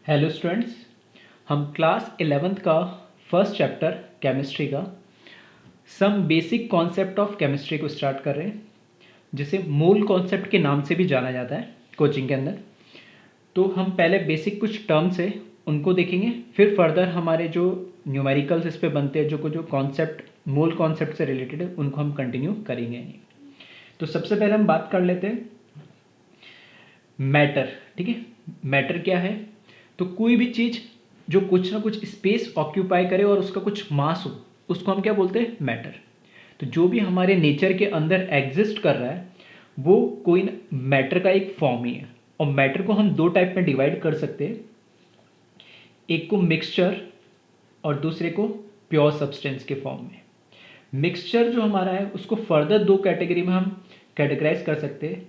Hello students, हम class 11th का first chapter chemistry का some basic concept of chemistry को स्टार्ट कर रहे हैं, जिसे मूल कॉन्सेप्ट के नाम से भी जाना जाता है कोचिंग के अंदर। तो हम पहले बेसिक कुछ टर्म्स है उनको देखेंगे, फिर फर्दर हमारे जो न्यूमेरिकल्स इस पे बनते हैं, जो कॉन्सेप्ट मूल कॉन्सेप्ट से रिलेटेड है, उनको हम कंटिन्यू करेंगे। तो सबसे पहले हम बात कर लेते हैं मैटर। ठीक है, मैटर क्या है? तो कोई भी चीज़ जो कुछ ना कुछ स्पेस ऑक्यूपाई करे और उसका कुछ मास हो, उसको हम क्या बोलते हैं? मैटर। तो जो भी हमारे नेचर के अंदर एग्जिस्ट कर रहा है वो कोई मैटर का एक फॉर्म ही है। और मैटर को हम दो टाइप में डिवाइड कर सकते हैं, एक को मिक्सचर और दूसरे को प्योर सब्सटेंस के फॉर्म में। मिक्सचर जो हमारा है उसको फर्दर दो कैटेगरी में हम कैटेगराइज कर सकते हैं,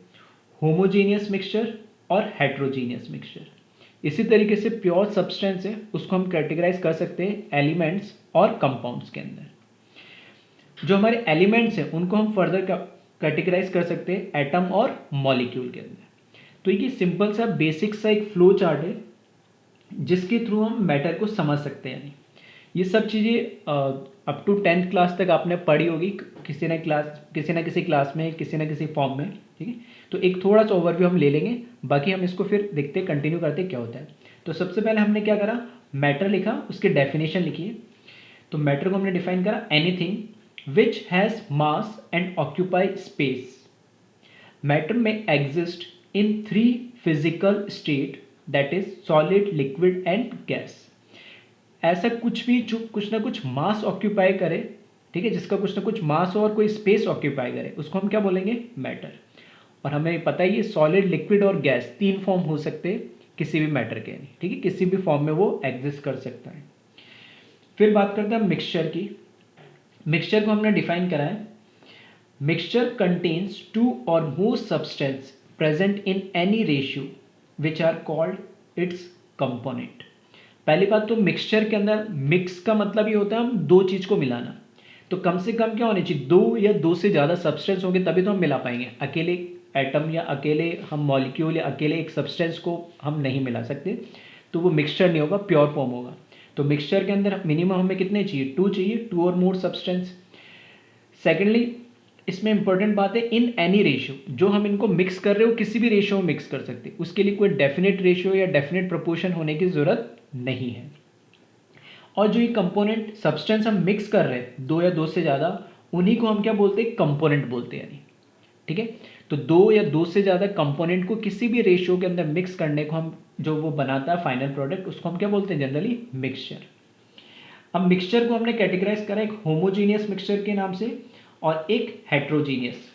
होमोजीनियस मिक्सचर और हेट्रोजीनियस मिक्सचर। इसी तरीके से प्योर सब्सटेंस है उसको हम कैटेगराइज कर सकते हैं एलिमेंट्स और कंपाउंड्स के अंदर। जो हमारे एलिमेंट्स हैं उनको हम फर्दर कैटेगराइज कर सकते हैं एटम और मॉलिक्यूल के अंदर। तो ये सिंपल सा बेसिक सा एक फ्लो चार्ट है जिसके थ्रू हम मैटर को समझ सकते हैं। ये सब चीज़ें अप टू 10th क्लास तक आपने पढ़ी होगी किसी ना किसी क्लास में, किसी ना किसी फॉर्म में। ठीक है, तो एक थोड़ा सा ओवरव्यू हम ले लेंगे, बाकी हम इसको फिर देखते कंटिन्यू करते क्या होता है। तो सबसे पहले हमने क्या करा, मैटर लिखा, उसकी डेफिनेशन लिखी है। तो मैटर को हमने डिफाइन करा, anything which has mass and occupy space. Matter में exist in 3 physical state, that is solid, liquid and gas. ऐसा कुछ भी जो कुछ ना कुछ मास ऑक्यूपाई करे, ठीक है, जिसका कुछ ना कुछ मास हो और कोई स्पेस ऑक्यूपाई करे, उसको हम क्या बोलेंगे? मैटर। और हमें पता ही है सॉलिड, लिक्विड और गैस 3 फॉर्म हो सकते हैं किसी भी मैटर के। ठीक है, किसी भी फॉर्म में वो एग्जिस्ट कर सकता है। फिर बात करते हैं मिक्सचर की। मिक्सचर को हमने डिफाइन करा है, mixture contains 2 or more substance present in any ratio which are called its component. पहली बात तो मिक्सचर के अंदर मिक्स का मतलब ये होता है हम दो चीज़ को मिलाना। तो कम से कम क्या होनी चाहिए? 2 या 2 से ज़्यादा सब्सटेंस होंगे तभी तो हम मिला पाएंगे। अकेले एटम या अकेले हम मॉलिक्यूल या अकेले एक सब्सटेंस को हम नहीं मिला सकते, तो वो मिक्सचर नहीं होगा, प्योर फॉर्म होगा। तो मिक्सचर के अंदर मिनिमम हमें कितने चाहिए? 2 चाहिए, 2 और मोर सब्सटेंस। सेकेंडली इसमें इंपॉर्टेंट बात है इन एनी रेशियो, जो हम इनको मिक्स कर रहे हो किसी भी रेशियो में मिक्स कर सकते हैं, उसके लिए कोई डेफिनेट रेशियो या डेफिनेट प्रोपोर्शन होने की जरूरत नहीं है। और जो ये कंपोनेंट सब्सटेंस हम मिक्स कर रहे हैं 2 या 2 से ज़्यादा, उन्हीं को हम क्या बोलते हैं? कंपोनेंट बोलते हैं यानी। ठीक है, तो 2 या 2 से ज़्यादा कंपोनेंट को किसी भी रेशियो के अंदर मिक्स करने को हम जो वो बनाता है फाइनल प्रोडक्ट, उसको हम क्या बोलते हैं? Generally mixture. अब मिक्सचर को हमने कैटेगराइज करा एक होमोजीनियस मिक्सचर के नाम से और एक हेट्रोजीनियस।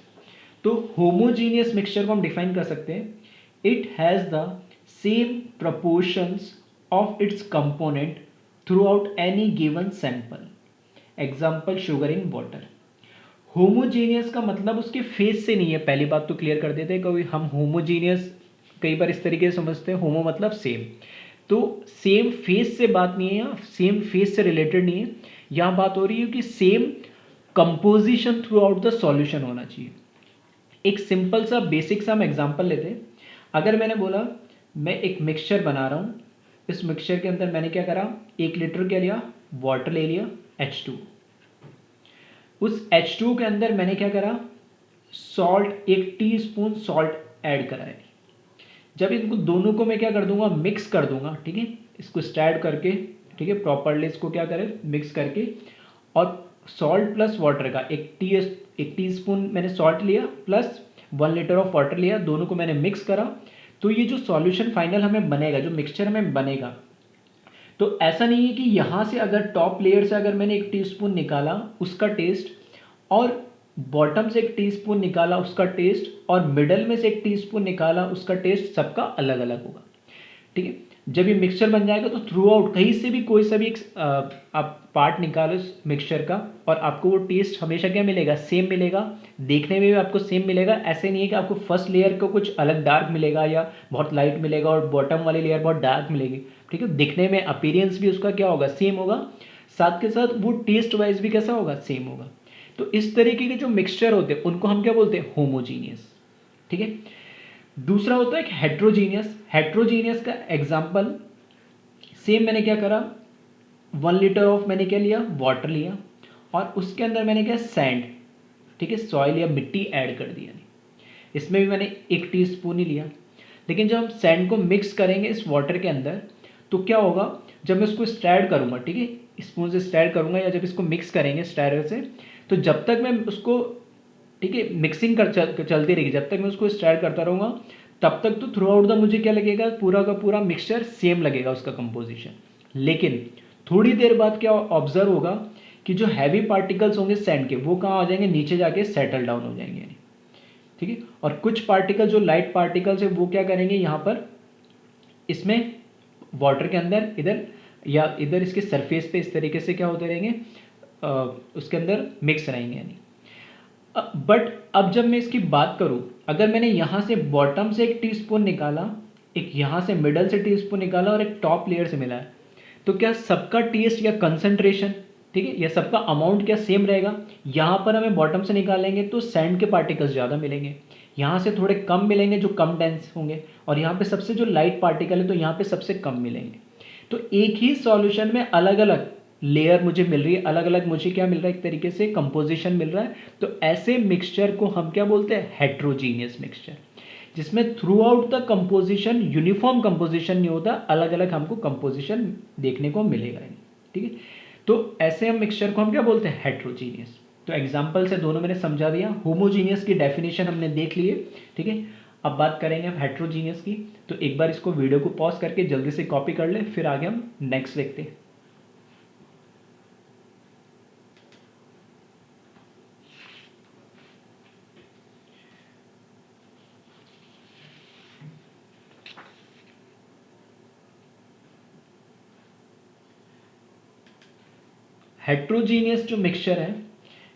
तो होमोजीनियस मिक्सचर को हम डिफाइन कर सकते हैं, it has the same proportions of its component through out any given sample. Example sugar in water. Homogeneous का मतलब उसके फेस से नहीं है, पहली बात तो क्लियर कर देते हैं। कभी हम होमोजीनियस कई बार इस तरीके से समझते हैं, होमो मतलब सेम, तो सेम फेस से बात नहीं है, सेम फेस से रिलेटेड नहीं है। यहाँ बात हो रही है कि same composition through out the solution होना चाहिए। एक सिंपल सा बेसिक सा हम एग्जांपल लेते हैं। अगर मैंने बोला मैं एक मिक्सचर बना रहा हूँ, इस मिक्सचर के अंदर मैंने क्या करा, 1 लीटर क्या लिया? वाटर ले लिया, H2। उस H2 के अंदर मैंने क्या करा? सॉल्ट, 1 टीस्पून सॉल्ट ऐड करा है। जब इनको दोनों को मैं क्या कर दूंगा? मिक्स कर दूंगा। ठीक है, इसको स्टैड करके, ठीक है, प्रॉपरली इसको क्या करें? मिक्स करके, और सॉल्ट प्लस वाटर का 1 टीस्पून मैंने सॉल्ट लिया प्लस 1 लीटर ऑफ वाटर लिया, दोनों को मैंने मिक्स करा। तो ये जो सॉल्यूशन फाइनल हमें बनेगा, जो मिक्सचर हमें बनेगा, तो ऐसा नहीं है कि यहाँ से अगर टॉप लेयर से अगर मैंने 1 टीस्पून निकाला उसका टेस्ट, और बॉटम से 1 टीस्पून निकाला उसका टेस्ट, और मिडल में से 1 टीस्पून निकाला उसका टेस्ट, सबका अलग अलग होगा। ठीक है, जब ये मिक्सचर बन जाएगा तो थ्रू आउट कहीं से भी कोई सा भी आप पार्ट निकालो इस मिक्सचर का, और आपको वो टेस्ट हमेशा क्या मिलेगा? सेम मिलेगा। देखने में भी आपको सेम मिलेगा। ऐसे नहीं है कि आपको फर्स्ट लेयर को कुछ अलग डार्क मिलेगा या बहुत लाइट मिलेगा और बॉटम वाली लेयर बहुत डार्क मिलेगी। ठीक है, दिखने में अपीयरेंस भी उसका क्या होगा? सेम होगा। साथ के साथ वो टेस्ट वाइज भी कैसा होगा? सेम होगा। तो इस तरीके के जो मिक्सचर होते हैं उनको हम क्या बोलते हैं? होमोजीनियस। ठीक है, दूसरा होता है हेट्रोजीनियस। हेट्रोजीनियस का एग्जाम्पल सेम मैंने क्या करा, 1 लीटर ऑफ मैंने क्या लिया, वाटर लिया, और उसके अंदर मैंने क्या, सैंड, ठीक है, सॉइल या मिट्टी ऐड कर दिया। इसमें भी मैंने 1 टीस्पून ही लिया। लेकिन जब हम सैंड को मिक्स करेंगे इस वाटर के अंदर, तो क्या होगा, जब मैं उसको स्टर करूँगा, ठीक है, स्पून से स्टर करूँगा, या जब इसको मिक्स करेंगे स्टैर से, तो जब तक मैं उसको, ठीक है, मिक्सिंग चलती रहेगी, जब तक मैं उसको स्टर करता रहूँगा, तब तक तो थ्रू आउट द मुझे क्या लगेगा, पूरा का पूरा मिक्सचर सेम लगेगा उसका कंपोजिशन। लेकिन थोड़ी देर बाद क्या ऑब्जर्व होगा कि जो हैवी पार्टिकल्स होंगे सैंड के, वो कहाँ आ जाएंगे, नीचे जाके सेटल डाउन हो जाएंगे, ठीक है। और कुछ पार्टिकल जो लाइट पार्टिकल्स है वो क्या करेंगे, यहाँ पर इसमें वाटर के अंदर इधर या इधर इसके सरफेस पे इस तरीके से क्या होते रहेंगे, उसके अंदर मिक्स रहेंगे यानी। बट अब जब मैं इसकी बात करूं, अगर मैंने यहाँ से बॉटम से 1 टीस्पून निकाला, एक यहाँ से मिडल से टीस्पून निकाला और एक टॉप लेयर से मिला है, तो क्या सबका टेस्ट या कंसंट्रेशन, ठीक है, या सबका अमाउंट क्या सेम रहेगा? यहाँ पर हमें बॉटम से निकालेंगे तो सैंड के पार्टिकल्स ज़्यादा मिलेंगे, यहाँ से थोड़े कम मिलेंगे जो कम डेंस होंगे, और यहाँ पे सबसे जो लाइट पार्टिकल है तो यहाँ पे सबसे कम मिलेंगे। तो एक ही सॉल्यूशन में अलग अलग लेयर मुझे मिल रही है, अलग अलग मुझे क्या मिल रहा है, एक तरीके से कंपोजिशन मिल रहा है। तो ऐसे मिक्सचर को हम क्या बोलते हैं, हेट्रोजीनियस मिक्सचर, जिसमें through out the composition uniform composition नहीं होता, अलग अलग हमको कंपोजिशन देखने को मिलेगा, ठीक है। तो ऐसे हम मिक्सचर को हम क्या बोलते हैं, हेट्रोजीनियस। तो एग्जाम्पल से दोनों मैंने समझा दिया। होमोजीनियस की डेफिनेशन हमने देख ली है, ठीक है। अब बात करेंगे हम हेट्रोजीनियस की। तो एक बार इसको वीडियो को पॉज करके जल्दी से कॉपी कर ले, फिर आगे हम नेक्स्ट देखते हैं। हेट्रोजीनियस जो मिक्सचर है,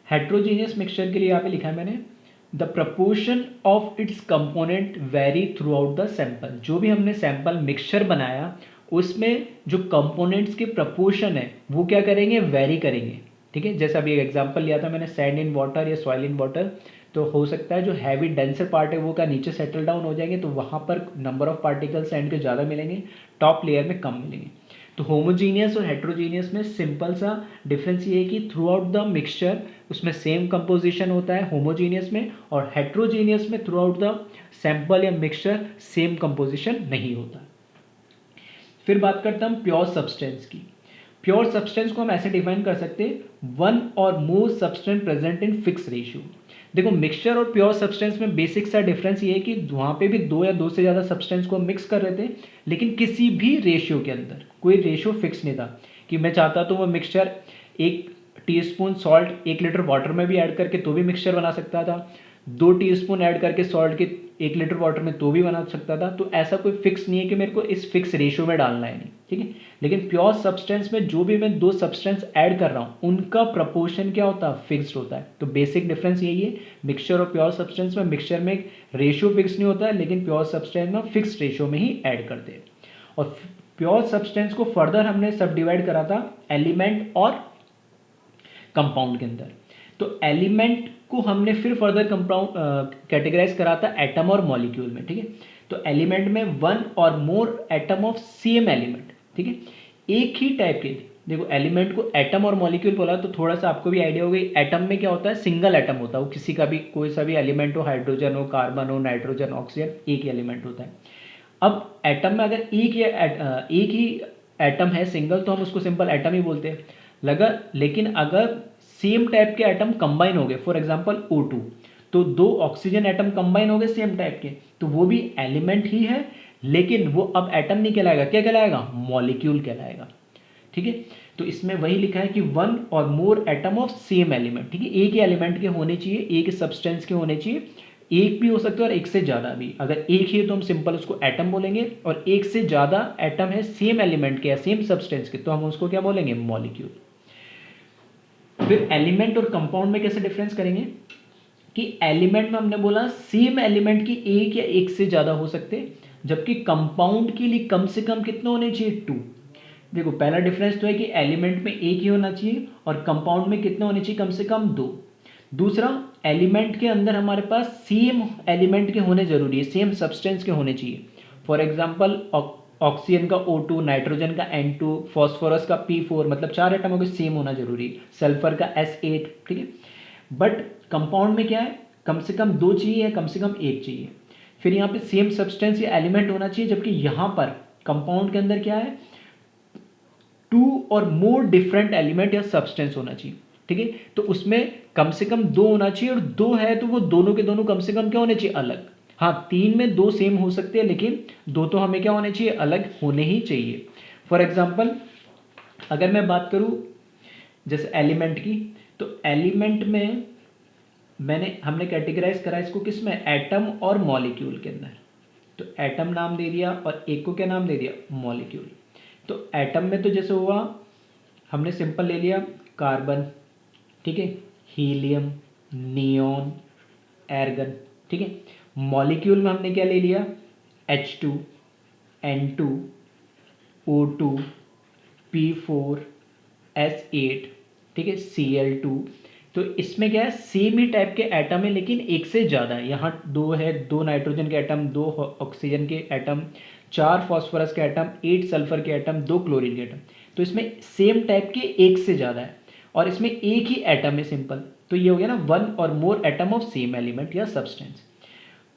हेट्रोजीनियस मिक्सचर के लिए यहाँ पे लिखा है मैंने, the proportion of its component very through out the sample. जो भी हमने सैंपल मिक्सचर बनाया उसमें जो कंपोनेंट्स के प्रपोर्शन है वो क्या करेंगे, वेरी करेंगे, ठीक है। जैसा अभी एक एग्जांपल लिया था मैंने, सैंड इन वाटर या सॉइल इन वाटर, तो हो सकता है जो हैवी डेंसर पार्ट है वो का नीचे सेटल डाउन हो जाएंगे, तो वहाँ पर नंबर ऑफ पार्टिकल्स सैंड के ज़्यादा मिलेंगे, टॉप लेयर में कम मिलेंगे। तो होमोजीनियस और हेट्रोजीनियस में सिंपल सा डिफरेंस ये है कि थ्रू आउट द मिक्सचर उसमें सेम कंपोजिशन होता है होमोजीनियस में, और हेट्रोजीनियस में थ्रू आउट द सैंपल या मिक्सचर सेम कंपोजिशन नहीं होता। फिर बात करते हैं हम प्योर सब्सटेंस की। प्योर सब्सटेंस को हम ऐसे डिफाइन कर सकते हैं, 1 और more substance present in fix ratio. देखो मिक्सचर और प्योर सब्सटेंस में बेसिक सा डिफरेंस ये है कि वहाँ पे भी 2 या 2 से ज़्यादा सब्सटेंस को हम मिक्स कर रहे थे, लेकिन किसी भी रेशियो के अंदर कोई रेशियो फिक्स नहीं था कि मैं चाहता तो वो mixture 1 teaspoon salt 1 litre water में भी ऐड करके तो भी मिक्सचर बना सकता था, 2 टीस्पून ऐड करके सॉल्ट के 1 लीटर वाटर में तो भी बना सकता था। तो ऐसा कोई फिक्स नहीं है कि मेरे को इस फिक्स रेशियो में डालना है, नहीं, ठीक है। लेकिन प्योर सब्सटेंस में जो भी मैं 2 सब्सटेंस ऐड कर रहा हूँ उनका प्रपोर्शन क्या होता है, फिक्स्ड होता है। तो बेसिक डिफरेंस यही है मिक्सचर और प्योर सब्सटेंस में। मिक्सचर में रेशियो फिक्स नहीं होता है, लेकिन प्योर सब्सटेंस में फिक्स रेशियो में ही ऐड करते हैं। और प्योर सब्सटेंस को फर्दर हमने सब डिवाइड करा था एलिमेंट और कंपाउंड के अंदर। तो एलिमेंट को हमने फिर फर्दर कंपाउंड कैटेगराइज करा था एटम और मॉलिक्यूल में, ठीक है। तो एलिमेंट में 1 और मोर एटम ऑफ सेम एलिमेंट, ठीक है, एक ही टाइप के। देखो एलिमेंट को एटम और मॉलिक्यूल बोला तो थोड़ा सा आपको भी आइडिया हो गई। एटम में क्या होता है, सिंगल एटम होता है, वो किसी का भी कोई सा भी एलिमेंट हो, हाइड्रोजन हो, कार्बन हो, नाइट्रोजन, ऑक्सीजन, एक ही एलिमेंट होता है। अब एटम में अगर एक ही एटम है सिंगल, तो हम उसको सिंपल एटम ही बोलते हैं लगा। लेकिन अगर सेम टाइप के एटम कंबाइन हो गए, फॉर एग्जांपल O2, तो 2 ऑक्सीजन एटम कंबाइन हो गए सेम टाइप के, तो वो भी एलिमेंट ही है, लेकिन वो अब एटम नहीं कहलाएगा, क्या कहलाएगा, मॉलिक्यूल कहलाएगा, ठीक है। तो इसमें वही लिखा है कि 1 और मोर एटम ऑफ सेम एलिमेंट, ठीक है, एक ही एलिमेंट के होने चाहिए, एक ही सब्सटेंस के होने चाहिए, एक भी हो सकता है और एक से ज़्यादा भी। अगर एक ही है तो हम सिंपल उसको एटम बोलेंगे, और एक से ज़्यादा एटम है सेम एलिमेंट के या सेम सब्सटेंस के, तो हम उसको क्या बोलेंगे, मॉलिक्यूल। फिर एलिमेंट और कंपाउंड में कैसे डिफरेंस करेंगे कि एलिमेंट में हमने बोला सेम एलिमेंट की एक या एक से ज़्यादा हो सकते, जबकि कंपाउंड के लिए कम से कम कितने होने चाहिए, 2। देखो पहला डिफरेंस तो है कि एलिमेंट में एक ही होना चाहिए और कंपाउंड में कितने होने चाहिए, कम से कम 2। दूसरा, एलिमेंट के अंदर हमारे पास सेम एलिमेंट के होने जरूरी है, सेम सब्सटेंस के होने चाहिए। फॉर एग्जाम्पल ऑक्सीजन का O2, नाइट्रोजन का N2, फॉस्फोरस का P4, मतलब 4 एटमों के सेम होना जरूरी, सल्फर का S8, ठीक है। बट कंपाउंड में क्या है, कम से कम 2 चाहिए या कम से कम 1 चाहिए। फिर यहाँ पे सेम सब्सटेंस या एलिमेंट होना चाहिए, जबकि यहाँ पर कंपाउंड के अंदर क्या है, 2 और मोर डिफरेंट एलिमेंट या सब्सटेंस होना चाहिए, ठीक है। तो उसमें कम से कम 2 होना चाहिए, और 2 है तो वो दोनों के दोनों कम से कम क्या होने चाहिए, अलग। हाँ, 3 में 2 सेम हो सकते हैं, लेकिन 2 तो हमें क्या होने चाहिए, अलग होने ही चाहिए। फॉर एग्जाम्पल अगर मैं बात करूँ जैसे एलिमेंट की, तो एलिमेंट में हमने कैटेगराइज करा इसको किस में, एटम और मॉलिक्यूल के अंदर। तो एटम नाम दे दिया और एक को क्या नाम दे दिया, मॉलिक्यूल। तो एटम में तो जैसे हुआ, हमने सिंपल ले लिया कार्बन, ठीक है, हीलियम, नियोन, एर्गन, ठीक है। मॉलिक्यूल में हमने क्या ले लिया, H2, N2, O2, P4, S8, ठीक है, Cl2। तो इसमें क्या है, सेम ही टाइप के एटम है, लेकिन एक से ज़्यादा है। यहाँ 2 है, 2 नाइट्रोजन के एटम, 2 ऑक्सीजन के एटम, 4 फॉस्फोरस के एटम, 8 सल्फर के एटम, 2 क्लोरीन के एटम। तो इसमें सेम टाइप के एक से ज़्यादा है, और इसमें एक ही एटम है सिंपल। तो ये हो गया ना, 1 और मोर एटम ऑफ सेम एलिमेंट या सब्सटेंस।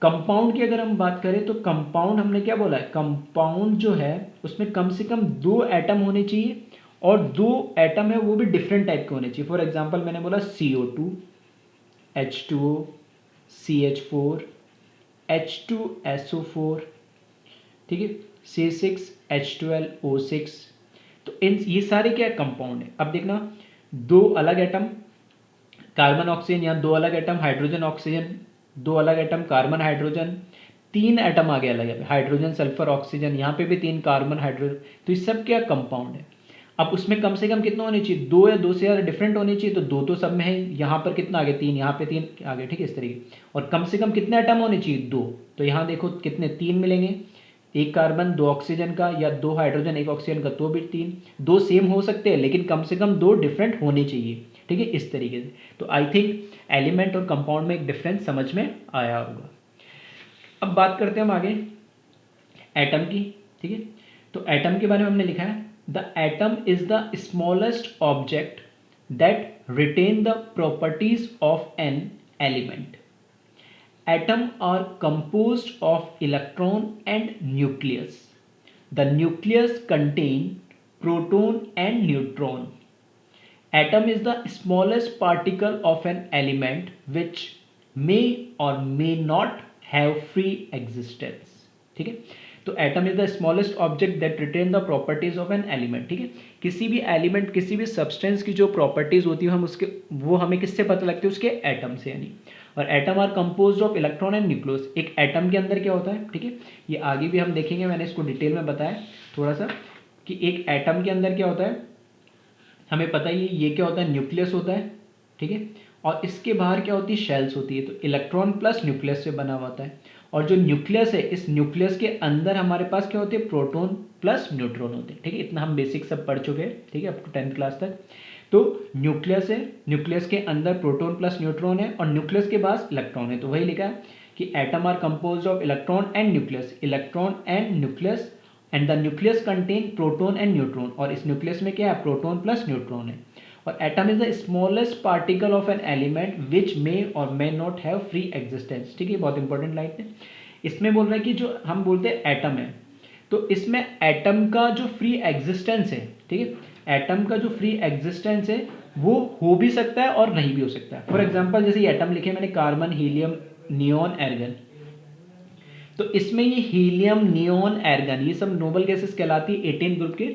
कंपाउंड की अगर हम बात करें, तो कंपाउंड हमने क्या बोला है, कंपाउंड जो है उसमें कम से कम 2 एटम होने चाहिए, और 2 एटम है वो भी डिफरेंट टाइप के होने चाहिए। फॉर एग्जांपल मैंने बोला CO2, H2O, CH4, H2SO4, ठीक है, C6H12O6। तो ये सारे क्या कंपाउंड है। अब देखना, 2 अलग एटम कार्बन ऑक्सीजन, यहाँ 2 अलग एटम हाइड्रोजन ऑक्सीजन, 2 अलग एटम कार्बन हाइड्रोजन, 3 एटम आ गया अलग, हाइड्रोजन सल्फर ऑक्सीजन, यहाँ पे भी 3 कार्बन हाइड्रोजन। तो ये सब क्या कंपाउंड है। अब उसमें कम से कम कितना होने चाहिए, 2 या 2 से ज़्यादा डिफरेंट होने चाहिए। तो 2 तो सब में है, यहाँ पर कितना आ गया, 3, यहाँ पे 3 आ गए, ठीक है, इस तरीके। और कम से कम कितने एटम होने चाहिए, 2। तो यहाँ देखो कितने, 3 मिलेंगे, 1 कार्बन 2 ऑक्सीजन का, या 2 हाइड्रोजन 1 ऑक्सीजन का, तो भी 3। 2 सेम हो सकते हैं, लेकिन कम से कम 2 डिफरेंट होने चाहिए, ठीक है, इस तरीके से। तो आई थिंक एलिमेंट और कंपाउंड में एक डिफरेंस समझ में आया होगा। अब बात करते हैं हम आगे एटम की, ठीक है। तो एटम के बारे में हमने लिखा है, the atom is the smallest object that retain the properties of an element. Atom are composed of electron and nucleus. The nucleus contain proton and neutron. Atom is the smallest particle of an element which may or may not have free existence. ठीक है, तो atom is the smallest object that retain the properties of an element, ठीक है। किसी भी element, किसी भी substance की जो प्रॉपर्टीज होती है, हम उसके वो हमें किससे पता लगती है, उसके एटम से यानी। और atom are composed of electron and nucleus. एक एटम के अंदर क्या होता है, ठीक है, ये आगे भी हम देखेंगे, मैंने इसको डिटेल में बताया थोड़ा सा, कि एक एटम के अंदर क्या होता है, हमें पता ही है, ये क्या होता है, न्यूक्लियस होता है, ठीक है। और इसके बाहर क्या होती है, शेल्स होती है। तो इलेक्ट्रॉन प्लस न्यूक्लियस से बना हुआ होता है। और जो न्यूक्लियस है, इस न्यूक्लियस के अंदर हमारे पास क्या होते हैं, प्रोटॉन प्लस न्यूट्रॉन होते हैं, ठीक है। इतना हम बेसिक सब पढ़ चुके हैं, ठीक है, अप टू 10th क्लास तक। तो न्यूक्लियस है, न्यूक्लियस के अंदर प्रोटॉन प्लस न्यूट्रॉन है, और न्यूक्लियस के पास इलेक्ट्रॉन है। तो वही लिखा है कि atom are composed of electron and nucleus, electron and nucleus, and the nucleus contain proton and neutron. और इस न्यूक्लियस में क्या है, प्रोटॉन प्लस न्यूट्रॉन है। और atom is the smallest particle of an element which may or may not have free existence, ठीक है, बहुत इंपॉर्टेंट लाइन है। इसमें बोल रहा है कि जो हम बोलते हैं एटम है, तो इसमें एटम का जो फ्री एग्जिस्टेंस है, ठीक है, एटम का जो फ्री एग्जिस्टेंस है वो हो भी सकता है और नहीं भी हो सकता है। फॉर एग्जांपल जैसे ये एटम लिखे मैंने, कार्बन, हीलियम, नियोन, एर्गन। तो इसमें ये हीलियम, नियोन, एर्गन, ये सब नोबल गैसेस कहलाती है 18 ग्रुप के।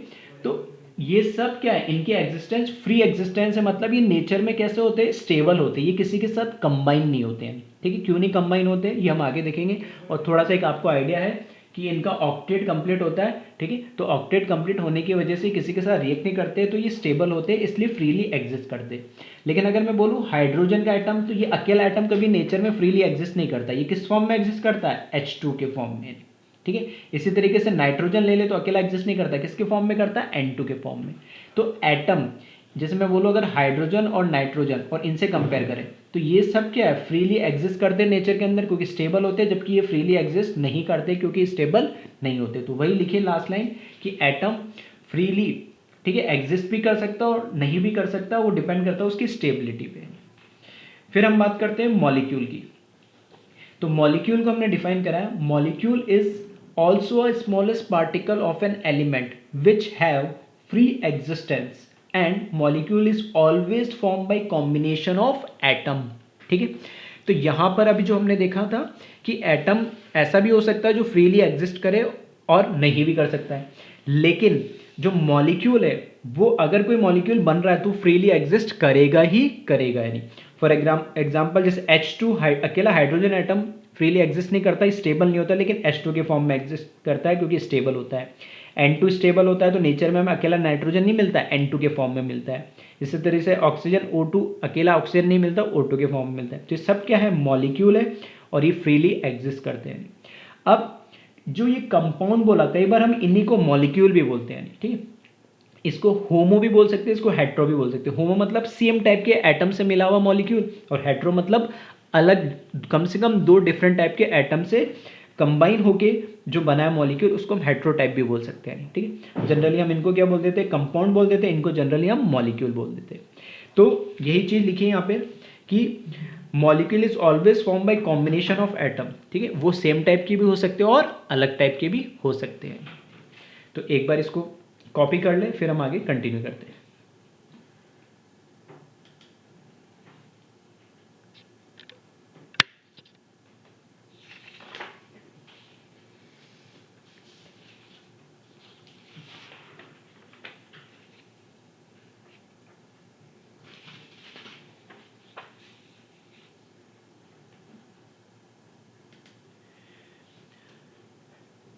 तो ये सब क्या है, इनकी एग्जिस्टेंस फ्री एग्जिस्टेंस है, मतलब ये नेचर में कैसे होते हैं, स्टेबल होते हैं, ये किसी के साथ कंबाइन नहीं होते हैं, ठीक है। क्यों नहीं कंबाइन होते हैं ये हम आगे देखेंगे। और थोड़ा सा एक आपको आइडिया है कि इनका ऑक्टेट कंप्लीट होता है, ठीक है। तो ऑक्टेट कंप्लीट होने की वजह से किसी के साथ रिएक्ट नहीं करते, तो ये स्टेबल होते हैं, इसलिए फ्रीली एग्जिस्ट करते। लेकिन अगर मैं बोलूँ हाइड्रोजन का एटम, तो ये अकेला एटम कभी नेचर में फ्रीली एग्जिस्ट नहीं करता। ये किस फॉर्म में एग्जिस्ट करता है, H2 के फॉर्म में, ठीक है। इसी तरीके से नाइट्रोजन ले ले तो अकेला एग्जिस्ट नहीं करता, किसके फॉर्म में करता है, N2 के फॉर्म में। तो एटम जैसे मैं बोलूँ अगर हाइड्रोजन और नाइट्रोजन और इनसे कंपेयर करें तो ये सब क्या है, फ्रीली एग्जिस्ट करते हैं नेचर के अंदर क्योंकि स्टेबल होते हैं, जबकि ये फ्रीली एग्जिस्ट नहीं करते क्योंकि स्टेबल नहीं होते। तो वही लिखिए लास्ट लाइन कि एटम फ्रीली, ठीक है, एग्जिस्ट भी कर सकता है और नहीं भी कर सकता, वो डिपेंड करता है उसकी स्टेबिलिटी पे। फिर हम बात करते हैं मॉलिक्यूल की। तो मॉलिक्यूल को हमने डिफाइन करा है, molecule is also a smallest particle of an element which have free existence and molecule is always form by combination of atom. ठीक है, तो यहां पर अभी जो हमने देखा था कि एटम ऐसा भी हो सकता है जो फ्रीली एग्जिस्ट करे और नहीं भी कर सकता है, लेकिन जो मॉलिक्यूल है वो अगर कोई मॉलिक्यूल बन रहा है तो फ्रीली एग्जिस्ट करेगा ही करेगा। यानी फॉर एग्जाम्पल जैसे H2 अकेला हाइड्रोजन एटम फ्रीली एग्जिस्ट नहीं करता, स्टेबल नहीं होता, लेकिन H2 के फॉर्म में एग्जिस्ट करता है क्योंकि स्टेबल होता है। N2 स्टेबल होता है तो नेचर में हमें अकेला नाइट्रोजन नहीं मिलता है, N2 के फॉर्म में मिलता है। इसी तरह से ऑक्सीजन O2 अकेला ऑक्सीजन नहीं मिलता, O2 के फॉर्म में मिलता है। तो ये सब क्या है, मॉलिक्यूल है और ये फ्रीली एग्जिस्ट करते हैं। अब जो ये कंपाउंड बोला, कई बार हम इन्हीं को मॉलिक्यूल भी बोलते हैं, ठीक है। इसको होमो भी बोल सकते हैं, इसको हेट्रो भी बोल सकते हैं। होमो मतलब सेम टाइप के एटम से मिला हुआ मॉलिक्यूल, और हेट्रो मतलब अलग, कम से कम दो डिफरेंट टाइप के एटम से कंबाइन होके जो बना है मॉलिक्यूल, उसको हम हेट्रो टाइप भी बोल सकते हैं, ठीक है। जनरली हम इनको क्या बोल देते हैं, कंपाउंड बोल देते हैं, इनको जनरली हम मॉलिक्यूल बोल देते हैं। तो यही चीज़ लिखी है यहाँ पे कि molecule is always form by combination of atom, ठीक है। वो सेम टाइप की भी हो सकते हैं और अलग टाइप के भी हो सकते हैं। तो एक बार इसको कॉपी कर ले, फिर हम आगे कंटिन्यू करते हैं।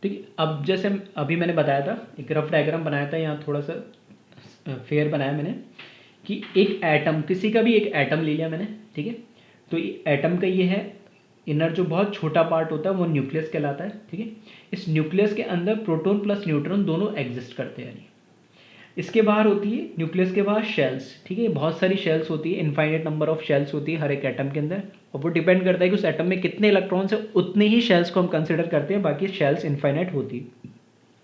ठीक है, अब जैसे अभी मैंने बताया था, एक रफ डायग्राम बनाया था, यहाँ थोड़ा सा फेयर बनाया मैंने कि एक एटम, किसी का भी एक एटम ले लिया मैंने, ठीक है। तो एटम का ये है इनर जो बहुत छोटा पार्ट होता है वो न्यूक्लियस कहलाता है, ठीक है। इस न्यूक्लियस के अंदर प्रोटॉन प्लस न्यूट्रॉन दोनों एग्जिस्ट करते हैं। इसके बाहर होती है, न्यूक्लियस के बाहर शेल्स, ठीक है। बहुत सारी शेल्स होती है, इनफाइनाइट नंबर ऑफ शेल्स होती है हर एक एटम के अंदर, और वो डिपेंड करता है कि उस एटम में कितने इलेक्ट्रॉन्स है, उतने ही शेल्स को हम कंसिडर करते हैं, बाकी शेल्स इनफाइनाइट होती है,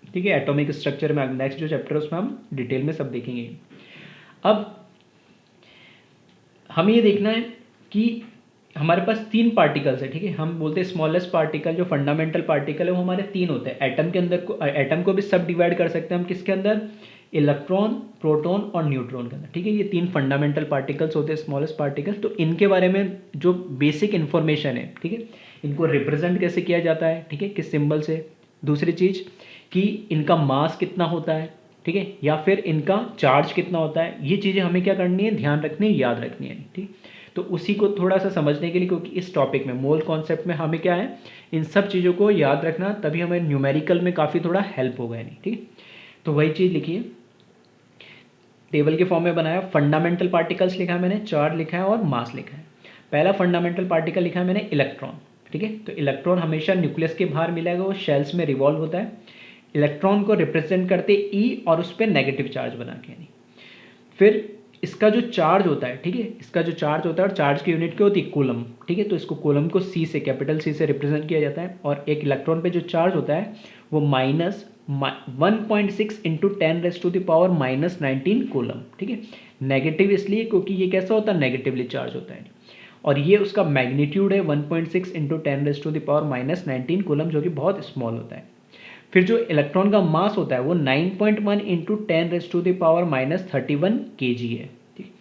ठीक है। एटॉमिक स्ट्रक्चर में नेक्स्ट जो चैप्टर है उसमें हम डिटेल में सब देखेंगे। अब हमें ये देखना है कि हमारे पास तीन पार्टिकल्स है, ठीक है। हम बोलते हैं स्मॉलेस्ट पार्टिकल, जो फंडामेंटल पार्टिकल है वो हमारे तीन होते हैं। एटम के अंदर एटम को भी सब डिवाइड कर सकते हैं हम किसके अंदर, इलेक्ट्रॉन, प्रोटॉन और न्यूट्रॉन के अंदर, ठीक है। ये तीन फंडामेंटल पार्टिकल्स होते हैं, स्मॉलेस्ट पार्टिकल्स। तो इनके बारे में जो बेसिक इन्फॉर्मेशन है, ठीक है, इनको रिप्रेजेंट कैसे किया जाता है, ठीक है, किस सिंबल से। दूसरी चीज़ कि इनका मास कितना होता है, ठीक है, या फिर इनका चार्ज कितना होता है, ये चीज़ें हमें क्या करनी है, ध्यान रखनी है, याद रखनी है, ठीक। तो उसी को थोड़ा सा समझने के लिए, क्योंकि इस टॉपिक में मोल कॉन्सेप्ट में हमें क्या है, इन सब चीज़ों को याद रखना, तभी हमें न्यूमेरिकल में काफ़ी थोड़ा हेल्प होगा, यानी, ठीक। तो वही चीज़ लिखिए, टेबल के फॉर्म में बनाया, फंडामेंटल पार्टिकल्स लिखा है मैंने, चार्ज लिखा है और मास लिखा है। पहला फंडामेंटल पार्टिकल लिखा है मैंने इलेक्ट्रॉन, ठीक है। तो इलेक्ट्रॉन हमेशा न्यूक्लियस के बाहर मिलेगा, वो शेल्स में रिवॉल्व होता है। इलेक्ट्रॉन को रिप्रेजेंट करते ई और उस पर नेगेटिव चार्ज बना के, यानी फिर इसका जो चार्ज होता है, ठीक है, इसका जो चार्ज होता है, और चार्ज की यूनिट क्या होती है, कूलम, ठीक है। तो इसको कूलम को सी से, कैपिटल सी से रिप्रेजेंट किया जाता है। और एक इलेक्ट्रॉन पे जो चार्ज होता है वो माइनस 1.6 इंटू 10⁻⁻⁻19 कूलम, ठीक है। नेगेटिव इसलिए क्योंकि ये कैसा होता है, नेगेटिवली चार्ज होता है, और ये उसका मैग्नीट्यूड है 1.6 इंटू 10⁻⁻19 कूलम, जो कि बहुत स्मॉल होता है। फिर जो इलेक्ट्रॉन का मास होता है वो 9.1 इंटू 10⁻⁻31 kg है, ठीक।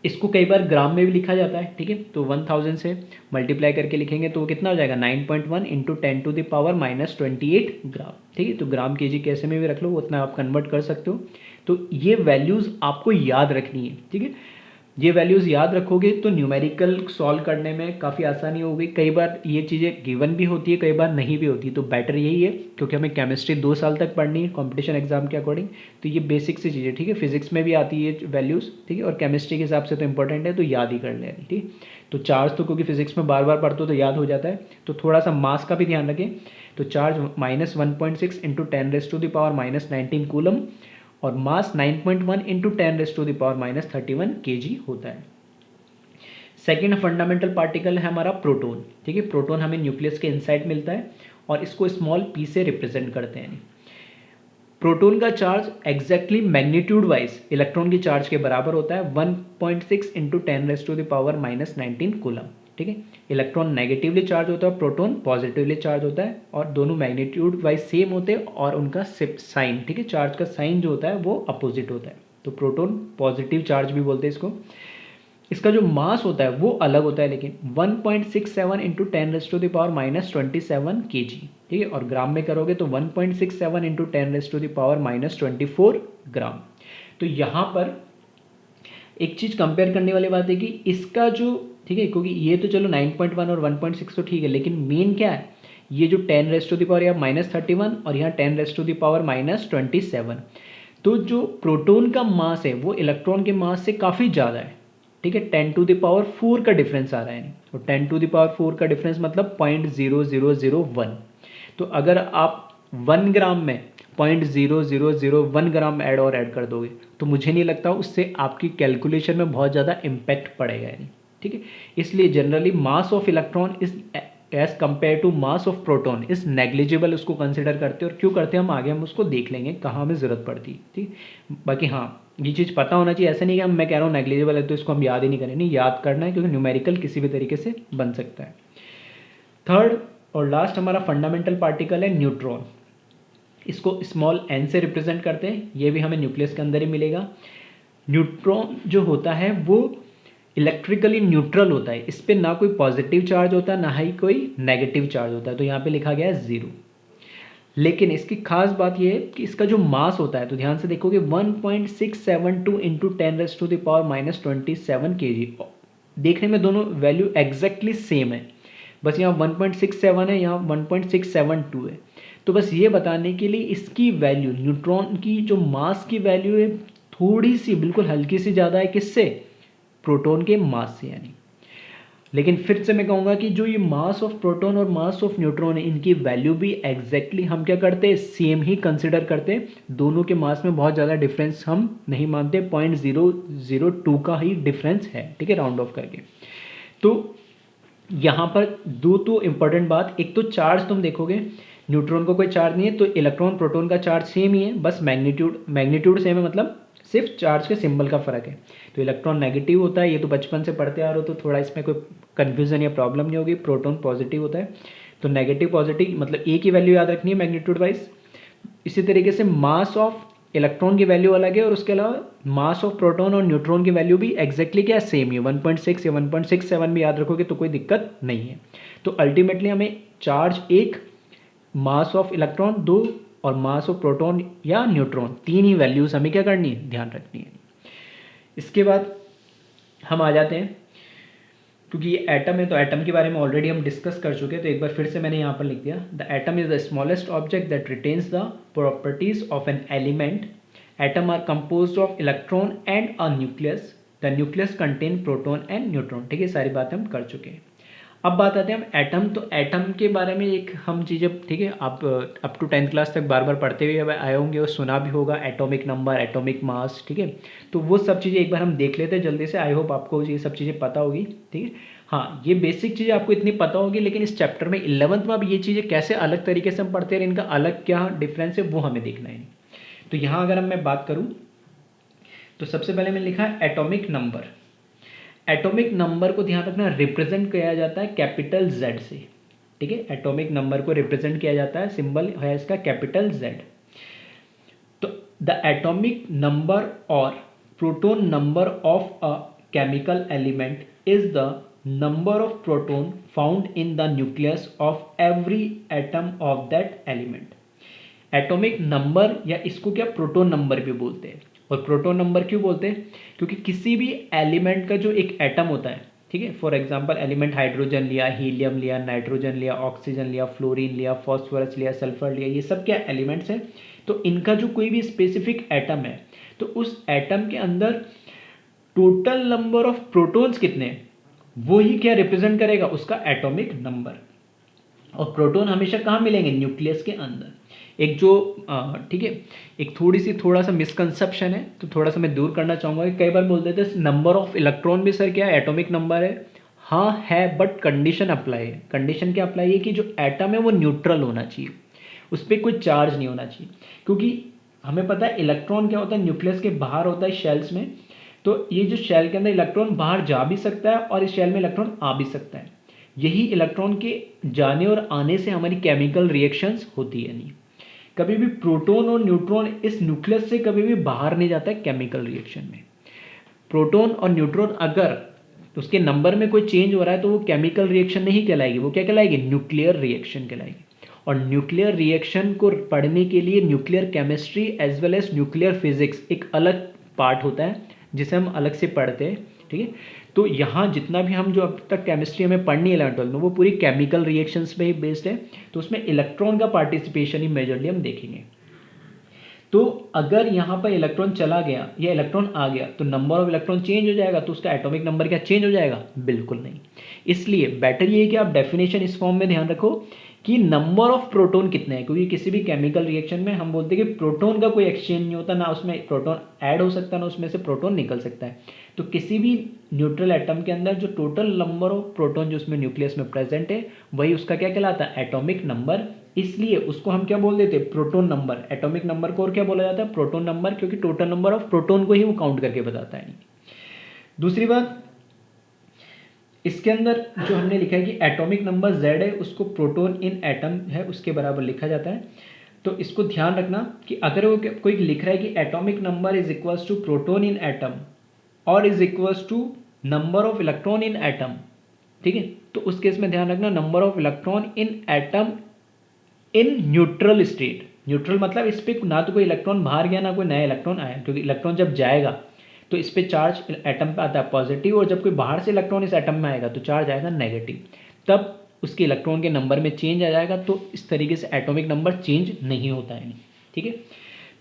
इसको कई बार ग्राम में भी लिखा जाता है, ठीक है। तो 1000 से मल्टीप्लाई करके लिखेंगे तो वो कितना हो जाएगा, 9.1 इंटू 10⁻⁻28 ग्राम, ठीक है। तो ग्राम kg कैसे में भी रख लो, उतना आप कन्वर्ट कर सकते हो। तो ये वैल्यूज़ आपको याद रखनी है, ठीक है। ये वैल्यूज़ याद रखोगे तो न्यूमेरिकल सॉल्व करने में काफ़ी आसानी होगी। कई बार ये चीज़ें गिवन भी होती है, कई बार नहीं भी होती, तो बेटर यही है, क्योंकि हमें केमिस्ट्री 2 साल तक पढ़नी है कंपटीशन एग्जाम के अकॉर्डिंग। तो ये बेसिक सी चीज़ें, ठीक है, फिजिक्स में भी आती है वैल्यूज़, ठीक है, और केमिस्ट्री के हिसाब से तो इंपॉर्टेंट है, तो याद ही कर लेनी, ठीक। तो चार्ज तो क्योंकि फिजिक्स में बार बार पढ़ते हो तो याद हो जाता है, तो थोड़ा सा मास का भी ध्यान रखें। तो चार्ज -1.6 इंटू 10⁻⁻19 कूलम, और मास 9.1 इंटू 10⁻⁻31 kg होता है। सेकेंड फंडामेंटल पार्टिकल है हमारा प्रोटोन, ठीक है। प्रोटोन हमें न्यूक्लियस के इनसाइड मिलता है और इसको स्मॉल पी से रिप्रेजेंट करते हैं। प्रोटोन का charge exactly magnitude wise electron की चार्ज के बराबर होता है 1.6 इंटू 10⁻⁻19 कूलम, ठीक है। इलेक्ट्रॉन नेगेटिवली चार्ज होता है, प्रोटोन पॉजिटिवली चार्ज होता है और दोनों मैग्नीट्यूड वाइज सेम होते हैं और उनका साइन, ठीक है, चार्ज का साइन जो होता है वो अपोजिट होता है। तो प्रोटोन पॉजिटिव चार्ज भी बोलते हैं इसको। इसका जो मास होता है वो अलग होता है, लेकिन 1.67 इंटू 10⁻⁻27 kg, ठीक है। और ग्राम में करोगे तो 1.67 इंटू 10⁻⁻24 ग्राम। तो यहाँ पर एक चीज़ कंपेयर करने वाली बात है कि इसका जो, ठीक है, क्योंकि ये तो चलो 9.1 और 1.6 तो ठीक है, लेकिन मेन क्या है, ये जो 10⁻⁻31 और यहाँ 10⁻⁻27, तो जो प्रोटोन का मास है वो इलेक्ट्रॉन के मास से काफ़ी ज़्यादा है, ठीक है। 10⁴ का डिफरेंस आ रहा है, तो 10⁴ का डिफरेंस मतलब 0.0001। तो अगर आप 1 ग्राम में 0.0001 ग्राम ऐड कर दोगे तो मुझे नहीं लगता उससे आपकी कैलकुलेशन में बहुत ज़्यादा इम्पैक्ट पड़ेगा, यानी, ठीक है। इसलिए generally mass of electron is as compare to mass of proton is negligible उसको कंसिडर करते हैं। और क्यों करते हैं हम आगे हम उसको देख लेंगे कहाँ हमें ज़रूरत पड़ती है, ठीक। बाकी हाँ, ये चीज़ पता होना चाहिए, ऐसा नहीं कि मैं कह रहा हूँ नेग्लिजिबल है तो इसको हम याद ही नहीं करें, नहीं, याद करना है क्योंकि न्यूमेरिकल किसी भी तरीके से बन सकता है। थर्ड और लास्ट हमारा फंडामेंटल पार्टिकल है न्यूट्रॉन। इसको स्मॉल n से रिप्रेजेंट करते हैं, ये भी हमें न्यूक्लियस के अंदर ही मिलेगा। न्यूट्रॉन जो होता है वो इलेक्ट्रिकली न्यूट्रल होता है, इस पर ना कोई पॉजिटिव चार्ज होता है ना ही कोई नेगेटिव चार्ज होता है, तो यहाँ पे लिखा गया है 0। लेकिन इसकी खास बात यह है कि इसका जो मास होता है, तो ध्यान से देखोगे 1.672 इंटू 10⁻⁻27 kg। देखने में दोनों वैल्यू एग्जैक्टली सेम है, बस यहाँ 1.67 है, यहाँ 1.672 है। तो बस ये बताने के लिए इसकी वैल्यू, न्यूट्रॉन की जो मास की वैल्यू है, थोड़ी सी बिल्कुल हल्की सी ज़्यादा है, किससे, प्रोटोन के मास से, यानी। लेकिन फिर से मैं कहूँगा कि जो ये मास ऑफ प्रोटोन और मास ऑफ न्यूट्रॉन है, इनकी वैल्यू भी एग्जैक्टली हम क्या करते हैं, सेम ही कंसिडर करते हैं। दोनों के मास में बहुत ज़्यादा डिफरेंस हम नहीं मानते, 0.002 का ही डिफरेंस है, ठीक है, राउंड ऑफ करके। तो यहाँ पर दो तो इम्पॉर्टेंट बात, एक तो चार्ज तुम देखोगे, न्यूट्रॉन को कोई चार्ज नहीं है, तो इलेक्ट्रॉन प्रोटोन का चार्ज सेम ही है, बस मैग्नीट्यूड सेम है, मतलब सिर्फ चार्ज के सिंबल का फर्क है। तो इलेक्ट्रॉन नेगेटिव होता है, ये तो बचपन से पढ़ते आ रहे हो, तो थोड़ा इसमें कोई कन्फ्यूजन या प्रॉब्लम नहीं होगी। प्रोटोन पॉजिटिव होता है, तो नेगेटिव पॉजिटिव मतलब एक ही वैल्यू याद रखनी है मैग्नीट्यूड वाइज। इसी तरीके से मास ऑफ इलेक्ट्रॉन की वैल्यू अलग है और उसके अलावा मास ऑफ प्रोटोन और न्यूट्रॉन की वैल्यू भी एग्जैक्टली क्या सेम है, 1.6 या 1.67 भी याद रखोगे तो कोई दिक्कत नहीं है। तो अल्टीमेटली हमें चार्ज 1, मास ऑफ इलेक्ट्रॉन 2 और मास ऑफ प्रोटॉन या न्यूट्रॉन 3 ही वैल्यूज़ हमें क्या करनी है, ध्यान रखनी है। इसके बाद हम आ जाते हैं, क्योंकि ये एटम है तो एटम के बारे में ऑलरेडी हम डिस्कस कर चुके हैं, तो एक बार फिर से मैंने यहाँ पर लिख दिया, the atom is the smallest object that retains the properties of an element. Atom are composed of electron and a nucleus. The nucleus contain proton and neutron, ठीक है, सारी बातें हम कर चुके हैं। अब बात आते हैं हम एटम, तो एटम के बारे में एक हम चीज़ें, ठीक है, आप अप टू 10th क्लास तक बार बार पढ़ते हुए आए होंगे और सुना भी होगा, एटॉमिक नंबर, एटॉमिक मास, ठीक है। तो वो सब चीज़ें एक बार हम देख लेते हैं जल्दी से, आई होप आपको ये सब चीज़ें पता होगी, ठीक है। हाँ, ये बेसिक चीज़ें आपको इतनी पता होगी, लेकिन इस चैप्टर में 11th में अब ये चीज़ें कैसे अलग तरीके से हम पढ़ते हैं, इनका अलग क्या डिफरेंस है वो हमें देखना है। तो यहाँ अगर मैं बात करूँ तो सबसे पहले मैंने लिखा है एटॉमिक नंबर। एटॉमिक नंबर को ध्यान रखना रिप्रेजेंट किया जाता है कैपिटल Z से, ठीक है। एटॉमिक नंबर को रिप्रेजेंट किया जाता है, सिंबल है इसका कैपिटल Z। तो द एटॉमिक नंबर और proton number of a chemical element is the number of proton found in the nucleus of every atom of that element. Atomic number या इसको क्या प्रोटॉन नंबर भी बोलते हैं। और प्रोटॉन नंबर क्यों बोलते हैं, क्योंकि किसी भी एलिमेंट का जो एक एटम होता है, ठीक है, फॉर एग्जांपल एलिमेंट हाइड्रोजन लिया, हीलियम लिया, नाइट्रोजन लिया, ऑक्सीजन लिया, फ्लोरीन लिया, फॉस्फोरस लिया, सल्फर लिया, ये सब क्या एलिमेंट्स हैं। तो इनका जो कोई भी स्पेसिफिक एटम है, तो उस एटम के अंदर टोटल नंबर ऑफ प्रोटॉन्स कितने हैं वो ही क्या रिप्रेजेंट करेगा, उसका एटॉमिक नंबर। और प्रोटॉन हमेशा कहाँ मिलेंगे, न्यूक्लियस के अंदर। एक जो ठीक है, एक थोड़ा सा मिसकंसेप्शन है, तो थोड़ा सा मैं दूर करना चाहूँगा कि कई बार बोल देते हैं नंबर ऑफ इलेक्ट्रॉन भी सर क्या है, एटॉमिक नंबर है। हाँ है, बट कंडीशन अप्लाई है। कंडीशन क्या अप्लाई है कि जो एटम है वो न्यूट्रल होना चाहिए, उस पर कोई चार्ज नहीं होना चाहिए। क्योंकि हमें पता है इलेक्ट्रॉन क्या होता है, न्यूक्लियस के बाहर होता है शेल्स में, तो ये जो शेल के अंदर इलेक्ट्रॉन बाहर जा भी सकता है और इस शेल में इलेक्ट्रॉन आ भी सकता है। यही इलेक्ट्रॉन के जाने और आने से हमारी केमिकल रिएक्शंस होती है। नहीं, कभी भी प्रोटॉन और न्यूट्रॉन इस न्यूक्लियस से कभी भी बाहर नहीं जाता है केमिकल रिएक्शन में। प्रोटॉन और न्यूट्रॉन अगर उसके नंबर में कोई चेंज हो रहा है तो वो केमिकल रिएक्शन नहीं कहलाएगी, वो क्या कहलाएगी, न्यूक्लियर रिएक्शन कहलाएगी। और न्यूक्लियर रिएक्शन को पढ़ने के लिए nuclear chemistry as well as nuclear physics एक अलग पार्ट होता है जिसे हम अलग से पढ़ते हैं। ठीक है, तो यहाँ जितना भी हम जो अब तक केमिस्ट्री हमें पढ़नी है 11th में वो पूरी केमिकल रिएक्शंस पे ही बेस्ड है, तो उसमें इलेक्ट्रॉन का पार्टिसिपेशन ही मेजरली हम देखेंगे। तो अगर यहाँ पर इलेक्ट्रॉन चला गया या इलेक्ट्रॉन आ गया तो नंबर ऑफ इलेक्ट्रॉन चेंज हो जाएगा, तो उसका एटॉमिक नंबर क्या चेंज हो जाएगा, बिल्कुल नहीं। इसलिए बेटर ये है कि आप डेफिनेशन इस फॉर्म में ध्यान रखो कि नंबर ऑफ प्रोटॉन कितने हैं, क्योंकि किसी भी केमिकल रिएक्शन में हम बोलते हैं कि प्रोटॉन का कोई एक्सचेंज नहीं होता, ना उसमें प्रोटॉन ऐड हो सकता है ना उसमें से प्रोटॉन निकल सकता है। तो किसी भी न्यूट्रल एटम के अंदर जो टोटल नंबर ऑफ प्रोटॉन जो उसमें न्यूक्लियस में प्रेजेंट है वही उसका क्या कहलाता है, एटॉमिक नंबर। इसलिए उसको हम क्या बोल देते हैं, प्रोटॉन नंबर। एटॉमिक नंबर को और क्या बोला जाता है, प्रोटॉन नंबर, क्योंकि टोटल नंबर ऑफ प्रोटॉन को ही वो काउंट करके बताता है। दूसरी बात, इसके अंदर जो हमने लिखा है कि एटॉमिक नंबर Z है उसको प्रोटॉन इन एटम है उसके बराबर लिखा जाता है। तो इसको ध्यान रखना कि अगर वो कोई लिख रहा है कि atomic number is equals to proton in atom और is equals to number of electron in atom, ठीक है, तो उस केस में ध्यान रखना number of electron in atom in neutral state. Neutral मतलब इस पर ना तो कोई इलेक्ट्रॉन बाहर गया ना कोई नया इलेक्ट्रॉन आया, क्योंकि इलेक्ट्रॉन जब जाएगा तो इस पर चार्ज एटम पे आता है पॉजिटिव, और जब कोई बाहर से इलेक्ट्रॉन इस एटम में आएगा तो चार्ज आएगा नेगेटिव, तब उसके इलेक्ट्रॉन के नंबर में चेंज आ जाएगा। तो इस तरीके से एटॉमिक नंबर चेंज नहीं होता है। ठीक है,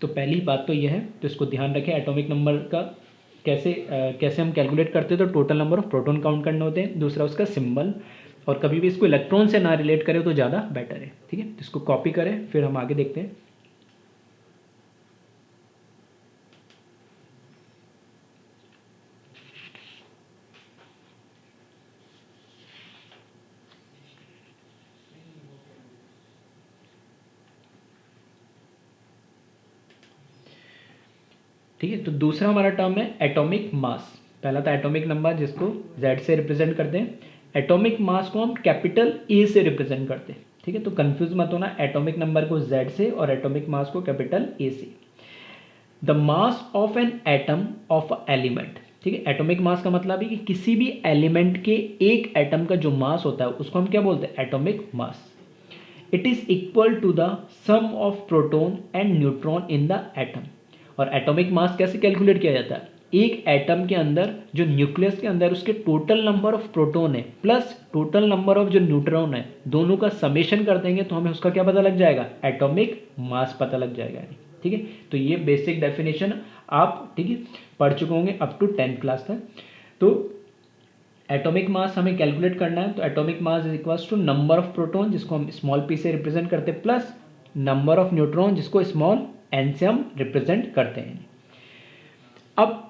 तो पहली बात तो यह है, तो इसको ध्यान रखें। एटॉमिक नंबर का कैसे हम कैलकुलेट करते हैं, तो total number of proton count करने होते हैं। दूसरा उसका सिंबल, और कभी भी इसको इलेक्ट्रॉन से ना रिलेट करें तो ज़्यादा बेटर है। ठीक है, तो इसको कॉपी करें, फिर हम आगे देखते हैं। ठीक है, तो दूसरा हमारा टर्म है एटॉमिक मास। पहला था एटॉमिक नंबर जिसको Z से रिप्रेजेंट करते हैं, एटॉमिक मास को हम कैपिटल A से रिप्रेजेंट करते हैं। ठीक है, तो कंफ्यूज मत होना, एटॉमिक नंबर को Z से और एटॉमिक मास को कैपिटल A से। The mass of an atom of a element, ठीक है, एटॉमिक मास का मतलब है कि किसी भी एलिमेंट के एक एटम का जो मास होता है उसको हम क्या बोलते हैं, atomic mass. It is equal to the sum of proton and neutron in the atom. और एटॉमिक मास कैसे कैलकुलेट किया जाता है, एक एटम के अंदर जो न्यूक्लियस के अंदर उसके टोटल नंबर ऑफ प्रोटॉन है प्लस टोटल नंबर ऑफ जो न्यूट्रॉन है, दोनों का समेशन कर देंगे तो हमें उसका क्या पता लग जाएगा, एटॉमिक मास पता लग जाएगा। ठीक है, तो ये बेसिक डेफिनेशन आप ठीक है पढ़ चुके होंगे अप टू 10th क्लास तक। तो एटॉमिक मास हमें कैलकुलेट करना है, तो atomic mass is equals to number of proton जिसको हम स्मॉल p से रिप्रेजेंट करते हैं प्लस नंबर ऑफ न्यूट्रॉन जिसको स्मॉल n से हम रिप्रेजेंट करते हैं। अब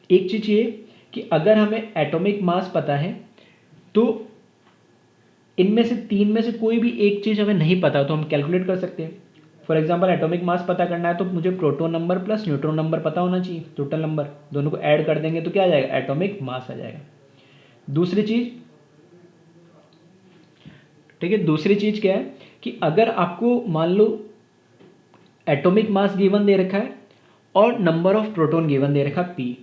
एक चीज ये कि अगर हमें एटॉमिक मास पता है तो इनमें से तीन में से कोई भी एक चीज हमें नहीं पता तो हम कैलकुलेट कर सकते हैं। फॉर एग्जाम्पल एटॉमिक मास पता करना है तो मुझे proton number plus neutron number पता होना चाहिए, टोटल नंबर, दोनों को ऐड कर देंगे तो क्या आ जाएगा, एटॉमिक मास आ जाएगा। दूसरी चीज, ठीक है, दूसरी चीज क्या है कि अगर आपको मान लो एटॉमिक मास गिवन दे रखा है और नंबर ऑफ प्रोटॉन गिवन दे रखा है p,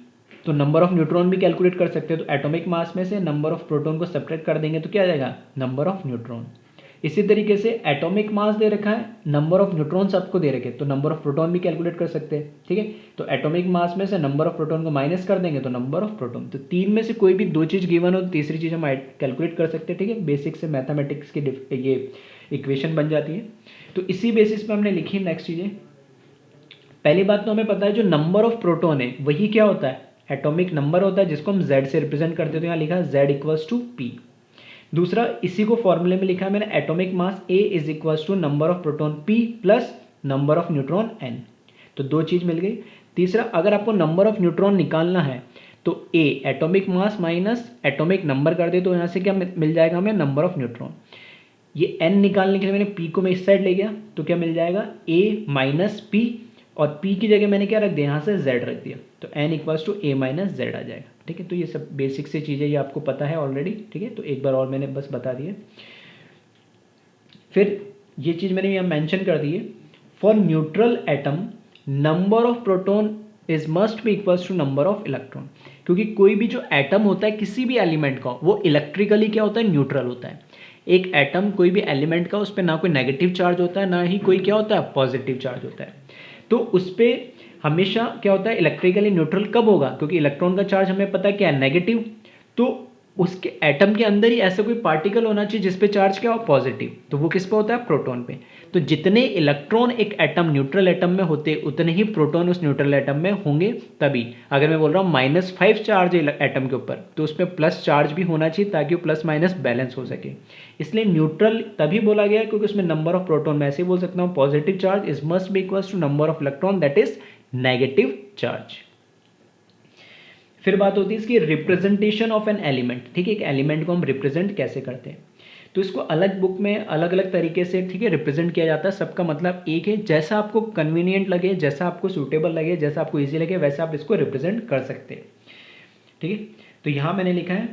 तो नंबर ऑफ न्यूट्रॉन भी कैलकुलेट कर सकते हैं। तो एटॉमिक मास में से नंबर ऑफ प्रोटॉन को सब्ट्रैक्ट कर देंगे तो क्या आ जाएगा, नंबर ऑफ न्यूट्रॉन। इसी तरीके से एटॉमिक मास दे रखा है, नंबर ऑफ न्यूट्रॉन्स आपको दे रखे तो नंबर ऑफ प्रोटॉन भी कैलकुलेट कर सकते हैं। ठीक है, तो एटॉमिक मास में से नंबर ऑफ प्रोटॉन को माइनस कर देंगे तो नंबर ऑफ प्रोटॉन। तो तीन में से कोई भी दो चीज गिवन हो तो तीसरी चीज हम कैलकुलेट कर सकते हैं। ठीक है, बेसिक से मैथमेटिक्स की ये इक्वेशन बन जाती है। तो इसी बेसिस पे हमने लिखी नेक्स्ट चीजें। पहली बात तो हमें पता है जो नंबर ऑफ प्रोटॉन है वही क्या होता है, एटॉमिक नंबर होता है जिसको हम Z से रिप्रेजेंट करते हैं, तो यहाँ लिखा है Z इक्वल्स टू P। दूसरा, इसी को फॉर्मूले में लिखा है मैंने, atomic mass A is equals to number of proton P plus number of neutron n। तो दो चीज़ मिल गई। तीसरा, अगर आपको नंबर ऑफ न्यूट्रॉन निकालना है तो a atomic mass minus atomic number कर दे, तो यहाँ से क्या मिल जाएगा हमें, नंबर ऑफ न्यूट्रॉन। ये n निकालने के लिए मैंने p को मैं इस साइड ले गया, तो क्या मिल जाएगा a माइनस पी, और p की जगह मैंने क्या रख दिया, यहाँ से z रख दिया, तो n equals to a minus z आ जाएगा। ठीक है, तो ये सब बेसिक से चीज़ें ये आपको पता है ऑलरेडी। ठीक है, तो एक बार और मैंने बस बता दिए। फिर ये चीज़ मैंने यहाँ मेंशन कर दी है, for neutral atom number of proton is must be equals to number of electron. क्योंकि कोई भी जो एटम होता है किसी भी एलिमेंट का, वो इलेक्ट्रिकली क्या होता है, न्यूट्रल होता है। एक एटम कोई भी एलिमेंट का, उस पर ना कोई नेगेटिव चार्ज होता है, ना ही कोई क्या होता है, पॉजिटिव चार्ज होता है। तो उस पर हमेशा क्या होता है, इलेक्ट्रिकली न्यूट्रल कब होगा, क्योंकि इलेक्ट्रॉन का चार्ज हमें पता है क्या है, नेगेटिव। तो उसके एटम के अंदर ही ऐसा कोई पार्टिकल होना चाहिए जिस पे चार्ज क्या हो, पॉजिटिव। तो वो किस पे होता है, प्रोटॉन पे। तो जितने इलेक्ट्रॉन एक एटम न्यूट्रल एटम में होते, उतने ही प्रोटॉन उस न्यूट्रल एटम में होंगे। तभी अगर मैं बोल रहा हूँ -5 चार्ज एटम के ऊपर, तो उसमें प्लस चार्ज भी होना चाहिए ताकि वो प्लस माइनस बैलेंस हो सके। इसलिए न्यूट्रल तभी बोला गया क्योंकि उसमें नंबर ऑफ प्रोटॉन, मैं ऐसे बोल सकता हूँ, positive charge is must be equals to number of electron that is negative charge. फिर बात होती है इसकी रिप्रेजेंटेशन ऑफ एन एलिमेंट। ठीक है, एक एलिमेंट को हम रिप्रेजेंट कैसे करते हैं, तो इसको अलग बुक में अलग अलग तरीके से, ठीक है, रिप्रेजेंट किया जाता है। सबका मतलब एक है, जैसा आपको कन्वीनियंट लगे, जैसा आपको सूटेबल लगे, जैसा आपको ईजी लगे, वैसा आप इसको रिप्रेजेंट कर सकते हैं। ठीक है, तो यहाँ मैंने लिखा है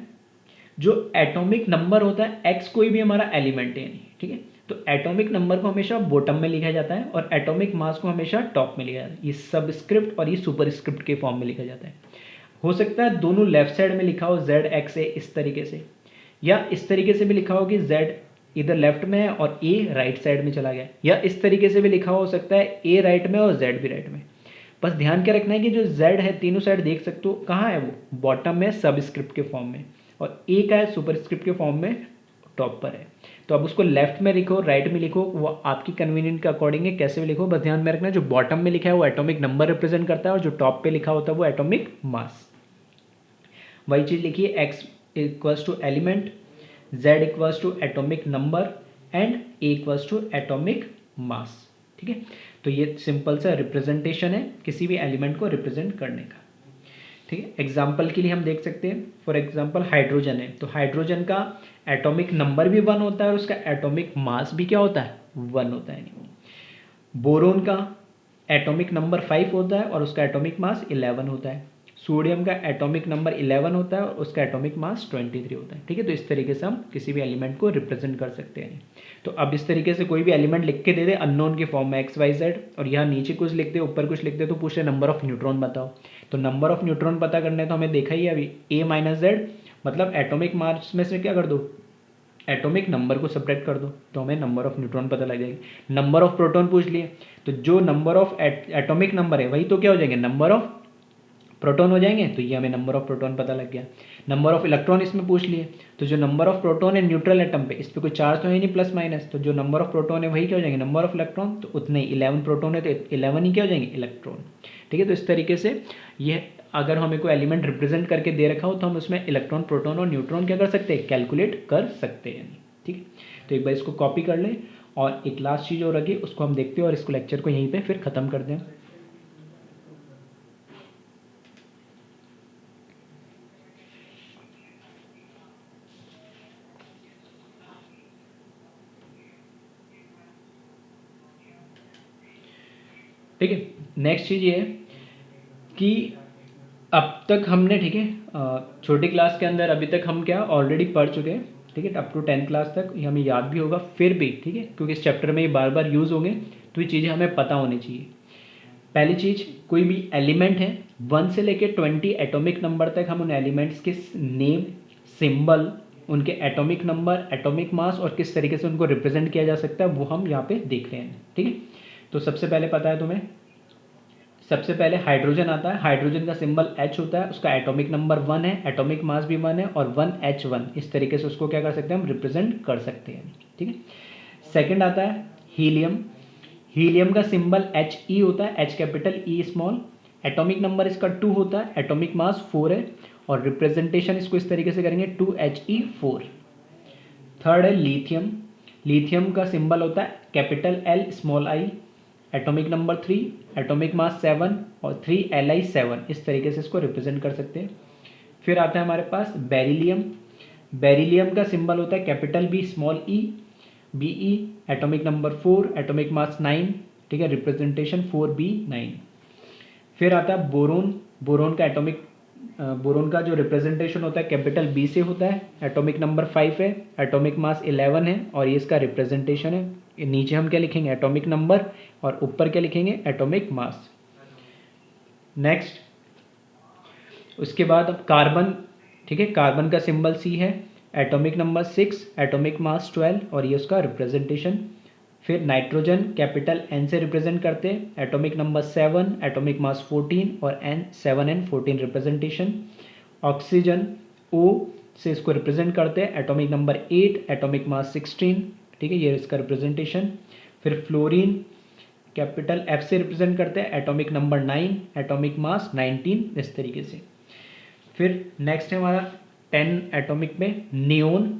जो एटॉमिक नंबर होता है, एक्स कोई भी हमारा एलिमेंट है। ठीक है, तो एटॉमिक नंबर को हमेशा बॉटम में लिखा जाता है और एटॉमिक मास को हमेशा टॉप में लिखा जाता है। ये सबस्क्रिप्ट और ये सुपरस्क्रिप्ट के फॉर्म में लिखा जाता है। हो सकता है दोनों लेफ्ट साइड में लिखा हो z x a इस तरीके से, या इस तरीके से भी लिखा हो कि z इधर लेफ्ट में है और a राइट साइड में चला गया, या इस तरीके से भी लिखा हो सकता है a राइट में और z भी राइट में। बस ध्यान क्या रखना है कि जो z है तीनों साइड देख सकते हो कहाँ है, वो बॉटम में सबस्क्रिप्ट के फॉर्म में, और a का है सुपरस्क्रिप्ट के फॉर्म में टॉप पर है। तो अब उसको लेफ्ट में लिखो, राइट में लिखो, वो आपकी कन्वीनियंट के अकॉर्डिंग है, कैसे भी लिखो। बस ध्यान में रखना जो बॉटम में लिखा है वो एटॉमिक नंबर रिप्रेजेंट करता है और जो टॉप पे लिखा होता है वो एटॉमिक मास। वही चीज़ लिखिए, x equals to element, z equals to atomic number and a equals to atomic mass. ठीक है, तो ये सिंपल सा रिप्रेजेंटेशन है किसी भी एलिमेंट को रिप्रेजेंट करने का। ठीक है, एग्जाम्पल के लिए हम देख सकते हैं, फॉर एग्जाम्पल हाइड्रोजन है, तो हाइड्रोजन का एटॉमिक नंबर भी 1 होता है और उसका एटॉमिक मास भी क्या होता है, 1 होता है। बोरोन का एटॉमिक नंबर 5 होता है और उसका एटॉमिक मास 11 होता है। सोडियम का एटॉमिक नंबर 11 होता है और उसका एटॉमिक मास 23 होता है। ठीक है, तो इस तरीके से हम किसी भी एलिमेंट को रिप्रेजेंट कर सकते हैं। तो अब इस तरीके से कोई भी एलिमेंट लिख के दे दे अननोन के फॉर्म में x y z, और यहाँ नीचे कुछ लिख दे ऊपर कुछ लिख दे, तो पूछे नंबर ऑफ न्यूट्रॉन बताओ। तो नंबर ऑफ न्यूट्रॉन पता करने तो हमें देखा ही है अभी, a माइनस जेड, मतलब एटॉमिक मास में से क्या कर दो, एटॉमिक नंबर को सब्ट्रैक्ट कर दो, तो हमें नंबर ऑफ न्यूट्रॉन पता लग जाएगी। नंबर ऑफ प्रोटॉन पूछ लिए, तो जो नंबर ऑफ एटॉमिक नंबर है वही तो क्या हो जाएंगे, नंबर ऑफ प्रोटॉन हो जाएंगे, तो ये हमें नंबर ऑफ प्रोटॉन पता लग गया। नंबर ऑफ इलेक्ट्रॉन इसमें पूछ लिए, तो जो नंबर ऑफ प्रोटॉन है न्यूट्रल एटम पे, इस पर कोई चार्ज तो है नहीं प्लस माइनस, तो जो नंबर ऑफ प्रोटॉन है वही क्या हो जाएंगे, नंबर ऑफ इलेक्ट्रॉन, तो उतने 11 प्रोटॉन है तो 11 ही क्या हो जाएंगे, इलेक्ट्रॉन। ठीक है, तो इस तरीके से ये अगर हमें कोई एलिमेंट रिप्रेजेंट करके दे रखा हो तो हम उसमें इलेक्ट्रॉन, प्रोटॉन और न्यूट्रॉन क्या कर सकते हैं, कैलकुलेट कर सकते हैं। ठीक है, तो एक बार इसको कॉपी कर लें, और एक लास्ट चीज़ और रखिए, उसको हम देखते हैं और इसको लेक्चर को यहीं पे फिर ख़त्म कर दें। ठीक है, नेक्स्ट चीज़ ये है कि अब तक हमने, ठीक है, छोटी क्लास के अंदर अभी तक हम क्या ऑलरेडी पढ़ चुके हैं। ठीक है, अप टू 10th क्लास तक ये हमें याद भी होगा, फिर भी ठीक है, क्योंकि इस चैप्टर में ये बार बार यूज़ होंगे, तो ये चीज़ें हमें पता होनी चाहिए। पहली चीज़, कोई भी एलिमेंट है 1 से लेकर 20 एटॉमिक नंबर तक, हम उन एलिमेंट्स के नेम, सिंबल, उनके एटॉमिक नंबर, एटॉमिक मास और किस तरीके से उनको रिप्रेजेंट किया जा सकता है वो हम यहाँ पे देख रहे हैं। ठीक है, तो सबसे पहले पता है तुम्हें, सबसे पहले हाइड्रोजन आता है। हाइड्रोजन का सिंबल H होता है, उसका एटॉमिक नंबर 1 है, एटॉमिक मास भी 1 है और 1H1, इस तरीके से उसको क्या कर सकते हैं, हम रिप्रेजेंट कर सकते हैं। ठीक है, सेकंड आता है हीलियम। हीलियम का सिंबल He होता है, H capital E small, atomic number इसका 2 होता है, एटॉमिक मास 4 है, और रिप्रेजेंटेशन इसको इस तरीके से करेंगे 2He4। थर्ड है लिथियम। लिथियम का सिंबल होता है capital L small I, atomic number 3, atomic mass 7 और 3 Li 7, इस तरीके से इसको रिप्रेजेंट कर सकते हैं। फिर आता है हमारे पास बेरिलियम। बेरिलियम का सिंबल होता है capital B small E, B E, atomic number 4, atomic mass 9, ठीक है, रिप्रेजेंटेशन 4b9। फिर आता है बोरोन। बोरोन का जो रिप्रेजेंटेशन होता है कैपिटल बी से होता है, एटॉमिक नंबर 5 है, एटॉमिक मास 11 है और ये इसका रिप्रेजेंटेशन है। नीचे हम क्या लिखेंगे, एटॉमिक नंबर, और ऊपर क्या लिखेंगे, एटॉमिक मास। नेक्स्ट, उसके बाद अब कार्बन, ठीक है, कार्बन का सिंबल सी है, एटॉमिक नंबर 6, एटॉमिक मास 12 और ये उसका रिप्रेजेंटेशन। फिर नाइट्रोजन कैपिटल एन से रिप्रेजेंट करते हैं, एटॉमिक नंबर 7, एटॉमिक मास 14 और N 7n14 representation. Oxygen O से इसको रिप्रेजेंट करते हैं, एटॉमिक नंबर 8, एटॉमिक मास 16, ठीक है, ये इसका रिप्रेजेंटेशन। फिर फ्लोरीन कैपिटल एफ से रिप्रेजेंट करते हैं, एटॉमिक नंबर 9, एटॉमिक मास 19, इस तरीके से। फिर नेक्स्ट है हमारा 10 एटॉमिक में नियोन,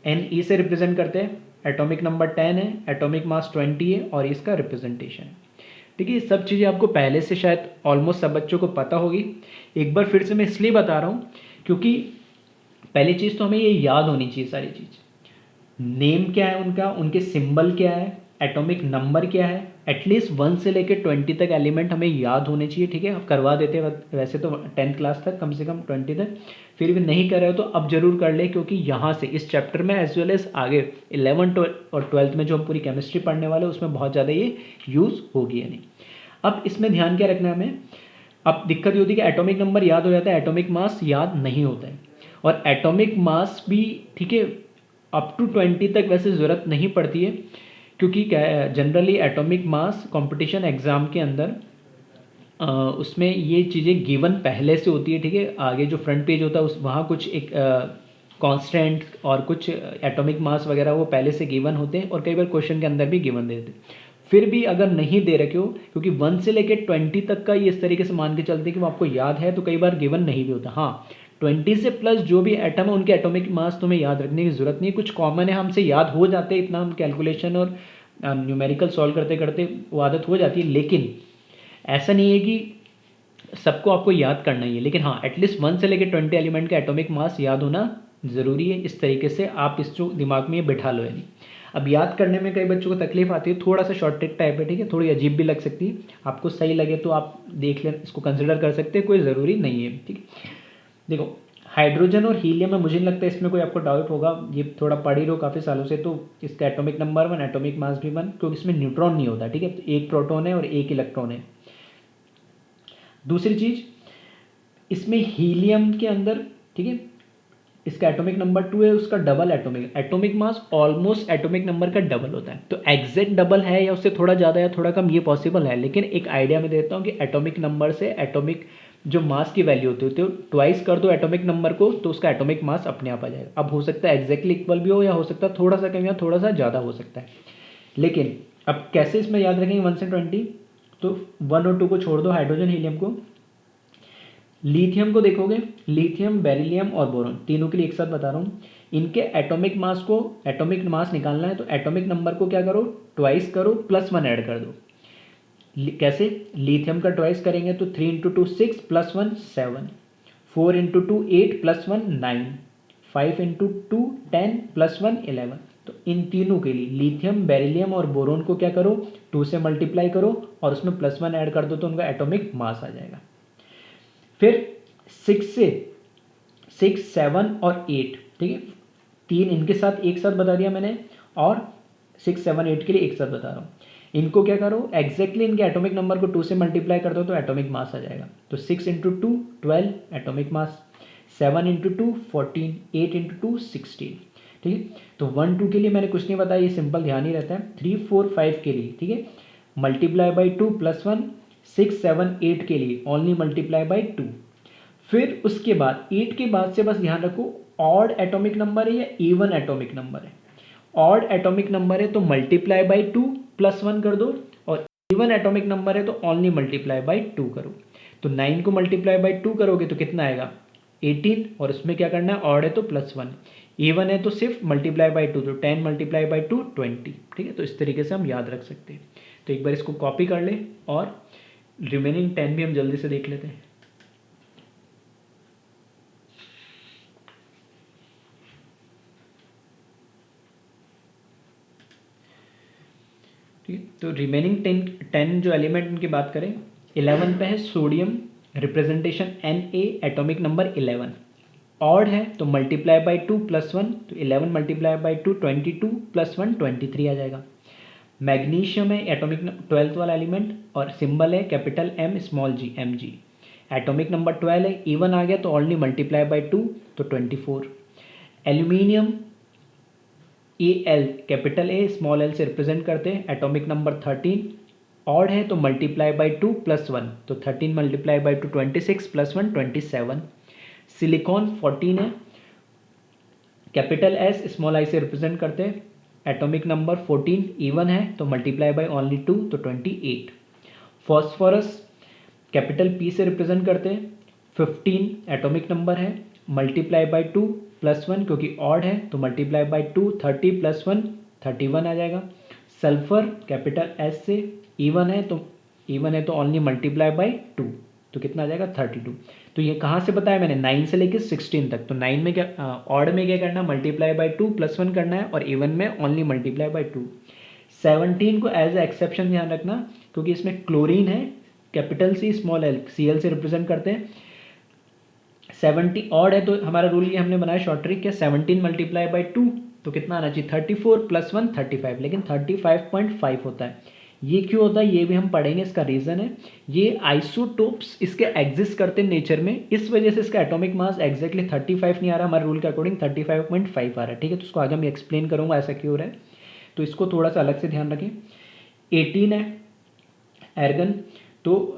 एन ई से रिप्रेजेंट करते हैं, एटॉमिक नंबर 10 है, एटॉमिक मास 20 है और इसका रिप्रेजेंटेशन। ठीक है, ये सब चीज़ें आपको पहले से शायद ऑलमोस्ट सब बच्चों को पता होगी। एक बार फिर से मैं इसलिए बता रहा हूँ क्योंकि पहली चीज़ तो हमें ये याद होनी चाहिए सारी चीज़। नेम क्या है उनका, उनके सिंबल क्या है, एटॉमिक नंबर क्या है, एटलीस्ट 1 से लेकर 20 तक एलिमेंट हमें याद होने चाहिए। ठीक है, अब करवा देते हैं वैसे तो 10th क्लास तक, कम से कम 20 तक। फिर भी नहीं कर रहे हो तो अब जरूर कर ले, क्योंकि यहाँ से इस चैप्टर में एज वेल एज आगे 11th और 12th में जो हम पूरी केमिस्ट्री पढ़ने वाले हैं उसमें बहुत ज़्यादा ये यूज़ होगी। यानी अब इसमें ध्यान क्या रखना है हमें, अब दिक्कत ये होती है कि एटॉमिक नंबर याद हो जाता है, एटॉमिक मास याद नहीं होता है। और एटॉमिक मास भी, ठीक है, अप टू 20 तक वैसे ज़रूरत नहीं पड़ती है, क्योंकि क्या है, generally atomic mass competition exam के अंदर उसमें ये चीज़ें गिवन पहले से होती है। ठीक है, आगे जो फ्रंट पेज होता है उस वहाँ कुछ एक कांस्टेंट और कुछ एटॉमिक मास वगैरह वो पहले से गिवन होते हैं, और कई बार क्वेश्चन के अंदर भी गिवन देते हैं। फिर भी अगर नहीं दे रखे हो, क्योंकि 1 से लेकर 20 तक का ये इस तरीके से मान के चलते हैं कि वो आपको याद है, तो कई बार गिवन नहीं भी होता। हाँ, 20 से प्लस जो भी एटम है उनके एटॉमिक मास तुम्हें याद रखने की ज़रूरत नहीं है, कुछ कॉमन है, हमसे याद हो जाते हैं, इतना हम कैलकुलेशन और न्यूमेरिकल सॉल्व करते करते वो आदत हो जाती है। लेकिन ऐसा नहीं है कि सबको आपको याद करना ही है, लेकिन हाँ एटलीस्ट 1 से लेकर 20 एलिमेंट का एटॉमिक मास याद होना ज़रूरी है। इस तरीके से आप इस जो दिमाग में ये बिठा लो। यानी अब याद करने में कई बच्चों को तकलीफ आती है, थोड़ा सा शॉर्ट ट्रिक टाइप है, ठीक है, थोड़ी अजीब भी लग सकती है, आपको सही लगे तो आप देख लें, इसको कंसिडर कर सकते हैं, कोई ज़रूरी नहीं है। ठीक है, देखो हाइड्रोजन और हीलियम में मुझे नहीं लगता इसमें कोई आपको डाउट होगा, ये थोड़ा पढ़ ही रहो काफ़ी सालों से, तो इसका एटॉमिक नंबर 1, एटॉमिक मास भी 1, क्योंकि इसमें न्यूट्रॉन नहीं होता। ठीक है, तो एक प्रोटॉन है और एक इलेक्ट्रॉन है। दूसरी चीज़, इसमें हीलियम के अंदर, ठीक है, इसका एटॉमिक नंबर 2 है, उसका double atomic mass almost atomic number का डबल होता है। तो एग्जैक्ट डबल है या उससे थोड़ा ज़्यादा या थोड़ा कम ये पॉसिबल है, लेकिन एक आइडिया मैं देता हूँ कि एटॉमिक नंबर से एटॉमिक जो मास की वैल्यू होती है, तो ट्वाइस कर दो एटॉमिक नंबर को तो उसका एटॉमिक मास अपने आप आ जाएगा। अब हो सकता है एग्जैक्टली इक्वल भी हो, या हो सकता है थोड़ा सा कम या थोड़ा सा ज़्यादा हो सकता है। लेकिन अब कैसे इसमें याद रखेंगे 1 से 20, तो 1 और 2 को छोड़ दो, हाइड्रोजन हीलियम को। लिथियम को देखोगे, लिथियम, बेरिलियम और बोरॉन, तीनों के लिए एक साथ बता रहा हूँ, इनके एटॉमिक मास निकालना है, तो एटॉमिक नंबर को क्या करो, ट्वाइस करो, +1 ऐड कर दो। कैसे, लिथियम का ट्वाइस करेंगे तो 3 × 2 6 +1 7, 4 × 2 8 +1 9, 5 × 2 10 +1 11। तो इन तीनों के लिए लिथियम, बेरिलियम और बोरोन को क्या करो, 2 से मल्टीप्लाई करो और उसमें +1 ऐड कर दो, तो उनका एटॉमिक मास आ जाएगा। फिर 6, 7 और 8, ठीक है, 3 इनके साथ एक साथ बता दिया मैंने, और 6, 7, 8 के लिए एक साथ बता रहा हूँ। इनको क्या करो, एग्जैक्टली इनके एटॉमिक नंबर को 2 से मल्टीप्लाई कर दो तो एटॉमिक मास आ जाएगा। तो 6 × 2 12 एटॉमिक मास, 7 × 2 14, 8 × 2 16। ठीक है, तो 1, 2 के लिए मैंने कुछ नहीं बताया, ये सिंपल ध्यान ही रहता है। 3, 4, 5 के लिए, ठीक है, मल्टीप्लाई बाई 2 +1, 6, 7, 8 के लिए ओनली मल्टीप्लाई बाई 2। फिर उसके बाद 8 के बाद से बस ध्यान रखो ऑड एटॉमिक नंबर है या इवन एटॉमिक नंबर है। ऑड एटॉमिक नंबर है तो मल्टीप्लाई बाई 2 +1 कर दो, और इवन एटॉमिक नंबर है तो ओनली मल्टीप्लाई बाई 2 करो। तो 9 को मल्टीप्लाई बाई 2 करोगे तो कितना आएगा, 18, और उसमें क्या करना है, ऑड है तो +1, इवन है तो सिर्फ मल्टीप्लाई बाई 2, तो 10 × 2 20। ठीक है, तो इस तरीके से हम याद रख सकते हैं। तो एक बार इसको कॉपी कर ले और रिमेनिंग 10 भी हम जल्दी से देख लेते हैं। ठीक है, तो रिमेनिंग 10 जो एलिमेंट उनकी बात करें, 11 पे है sodium, representation Na, atomic number 11। Odd है तो मल्टीप्लाई बाई 2 प्लस 1, तो 11 मल्टीप्लाई बाई 2 22 प्लस 1 23 आ जाएगा। मैग्नीशियम है एटॉमिक 12th वाला एलिमेंट और सिंबल है capital M small g Mg। Atomic number 12 है, इवन आ गया तो ओनली मल्टीप्लाई बाई 2 तो 24। Aluminium Al capital A small l से रिप्रेजेंट करते हैं, एटॉमिक नंबर 13। ऑड है तो मल्टीप्लाई बाई 2 प्लस 1, तो 13 मल्टीप्लाई बाई 2 26 प्लस 1 27। सिलिकॉन 14 है, कैपिटल S स्मॉल i से रिप्रेजेंट करते हैं, एटॉमिक नंबर 14, इवन है तो मल्टीप्लाई बाई ओनली 2 तो 28। फॉस्फोरस कैपिटल P से रिप्रेजेंट करते हैं, 15 एटॉमिक नंबर है, मल्टीप्लाई बाई 2 प्लस 1 क्योंकि ऑड है तो मल्टीप्लाई बाई 2 30 प्लस 1 31 आ जाएगा। सल्फर कैपिटल S से इवन है तो ओनली मल्टीप्लाई बाई 2, तो कितना आ जाएगा 32। तो ये कहाँ से बताया मैंने, 9 से लेकर 16 तक। तो 9 में क्या, ऑड में क्या करना है, मल्टीप्लाई बाई 2 प्लस 1 करना है, और इवन में ओनली मल्टीप्लाई बाई 2। 17 को एज ए एक्सेप्शन ध्यान रखना क्योंकि इसमें क्लोरीन है, capital C small l Cl से रिप्रेजेंट करते हैं। 70 ऑड है तो हमारा रूल ये हमने बनाया शॉर्ट ट्रिक, क्या 17 मल्टीप्लाई बाई 2 तो कितना आना चाहिए 34 प्लस 1 35, लेकिन 35.5 होता है। ये क्यों होता है ये भी हम पढ़ेंगे, इसका रीज़न है ये आइसोटोप्स इसके एग्जिस्ट करते हैं नेचर में, इस वजह से इसका एटॉमिक मास एग्जैक्टली 35 नहीं आ रहा, हमारे रूल के अकॉर्डिंग 35.5 आ रहा है। ठीक है, तो उसको आगे मैं एक्सप्लेन करूँगा ऐसा क्यों हो रहा है, तो इसको थोड़ा सा अलग से ध्यान रखें। 18 है एर्गन, तो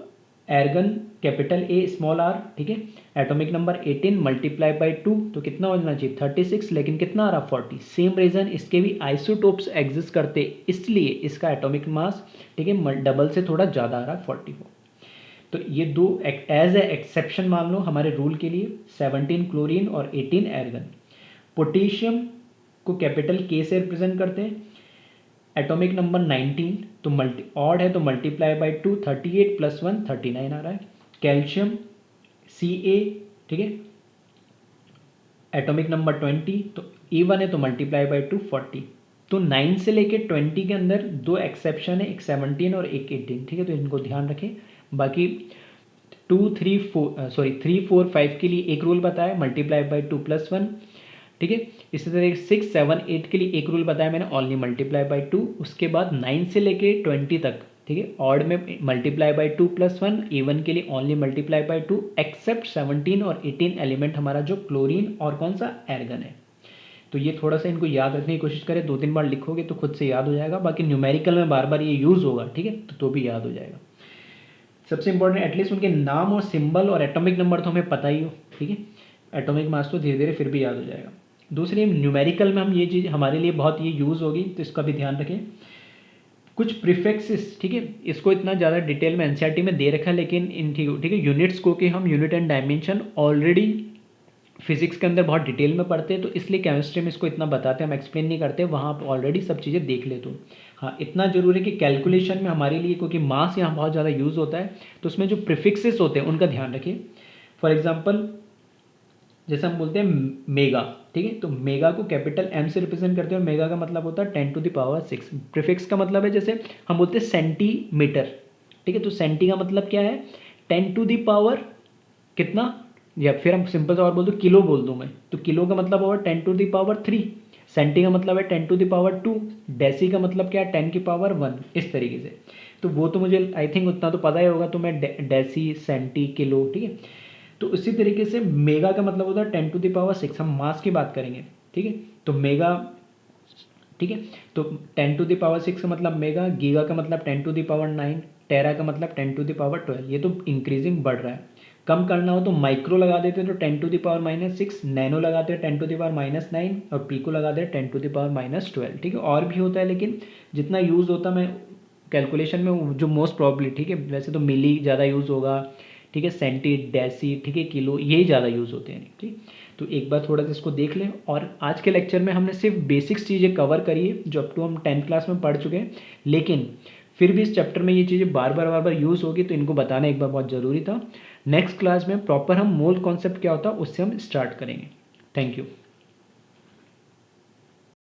argan capital A small r, ठीक है, एटॉमिक नंबर 18 मल्टीप्लाई बाई 2 तो कितना हो जाना चाहिए 36, लेकिन कितना आ रहा 40। सेम रीज़न, इसके भी आइसोटोप्स एग्जिस्ट करते इसलिए इसका एटॉमिक मास, ठीक है, डबल से थोड़ा ज़्यादा आ रहा 44। तो ये दो एज ए एक्सेप्शन मान लो हमारे रूल के लिए, 17 क्लोरीन और 18 एर्गन। पोटेशियम को कैपिटल K से रिप्रेजेंट करते हैं, एटॉमिक नंबर 19, तो ऑड है तो मल्टीप्लाई बाई 2 38 प्लस 1 39 आ रहा है। कैल्शियम Ca, ठीक है, एटॉमिक नंबर 20, तो इवन है तो मल्टीप्लाई बाई 2 40। तो 9 से लेके 20 के अंदर दो एक्सेप्शन है, एक 17 और एक 18, ठीक है, तो इनको ध्यान रखें। बाकी 3 4 5 के लिए एक रूल बताया, मल्टीप्लाई बाई 2 प्लस 1, ठीक है। इसी तरह 6 7 8 के लिए एक रूल बताया मैंने, ओनली मल्टीप्लाई बाई 2। उसके बाद 9 से लेके 20 तक, ठीक है, ऑड में मल्टीप्लाई बाई 2 प्लस 1, इवन के लिए ओनली मल्टीप्लाई बाई 2, एक्सेप्ट 17 और 18 एलिमेंट हमारा जो क्लोरीन और कौन सा एर्गन है। तो ये थोड़ा सा इनको याद रखने की कोशिश करें, 2-3 बार लिखोगे तो खुद से याद हो जाएगा, बाकी न्यूमेरिकल में बार बार ये यूज़ होगा, ठीक है, तो भी याद हो जाएगा। सबसे इंपॉर्टेंट एटलीस्ट उनके नाम और सिंबल और एटॉमिक नंबर तो हमें पता ही हो, ठीक है, एटॉमिक मास तो धीरे धीरे फिर भी याद हो जाएगा। दूसरी न्यूमेरिकल में हम ये चीज़ हमारे लिए बहुत ये यूज़ होगी, तो इसका भी ध्यान रखें। कुछ प्रीफिक्सेस, ठीक है, इसको इतना ज़्यादा डिटेल में एनसीईआरटी में दे रखा है, लेकिन इन ठीक है यूनिट्स को कि हम unit and dimension already physics के अंदर बहुत डिटेल में पढ़ते हैं, तो इसलिए केमिस्ट्री में इसको इतना बताते हैं, हम एक्सप्लेन नहीं करते, वहाँ आप ऑलरेडी सब चीज़ें देख लेते हो। हाँ, इतना जरूरी है कि कैलकुलेशन में हमारे लिए, क्योंकि मास यहाँ बहुत ज़्यादा यूज़ होता है, तो उसमें जो प्रीफिक्सेस होते हैं उनका ध्यान रखिए। फॉर एग्जाम्पल जैसे हम बोलते हैं मेगा, ठीक है, तो मेगा को कैपिटल M से रिप्रेजेंट करते हैं, और मेगा का मतलब होता है 10⁶। प्रीफिक्स का मतलब है, जैसे हम बोलते हैं सेंटीमीटर, ठीक है, तो सेंटी का मतलब क्या है 10⁻, कितना, या फिर हम सिंपल सा और बोल दो किलो बोल दूँ मैं, तो किलो का मतलब होगा 10⁻3, सेंटी का मतलब है 10⁻2, डेसी का मतलब क्या है 10⁻1, इस तरीके से। तो वो तो मुझे आई थिंक उतना तो पता ही होगा, तो मैं डेसी सेंटी किलो, ठीक है। तो उसी तरीके से मेगा का मतलब होता है 10⁶, हम मास की बात करेंगे, ठीक है, तो मेगा, ठीक है, तो 10⁶ का मतलब मेगा, गीगा का मतलब 10⁹, टेरा का मतलब 10⁻12, ये तो इंक्रीजिंग बढ़ रहा है। कम करना हो तो माइक्रो लगा देते तो 10⁻⁻6, नैनो लगाते हैं 10⁻⁻9, और पीको लगाते हैं 10⁻⁻12, ठीक है, और भी होता है, लेकिन जितना यूज़ होता है मैं कैलकुलेशन में जो मोस्ट प्रॉब्ली, ठीक है, वैसे तो मिली ज़्यादा यूज़ होगा, ठीक है, सेंटी, डेसी, ठीक है, किलो, यही ज़्यादा यूज़ होते हैं, ठीक। तो एक बार थोड़ा सा इसको देख लें। और आज के लेक्चर में हमने सिर्फ बेसिक्स चीज़ें कवर करी है जो अप टू हम 10th क्लास में पढ़ चुके हैं, लेकिन फिर भी इस चैप्टर में ये चीज़ें बार बार यूज़ होगी, तो इनको बताना एक बार बहुत ज़रूरी था। नेक्स्ट क्लास में प्रॉपर हम मोल कॉन्सेप्ट क्या होता है उससे हम स्टार्ट करेंगे। Thank you.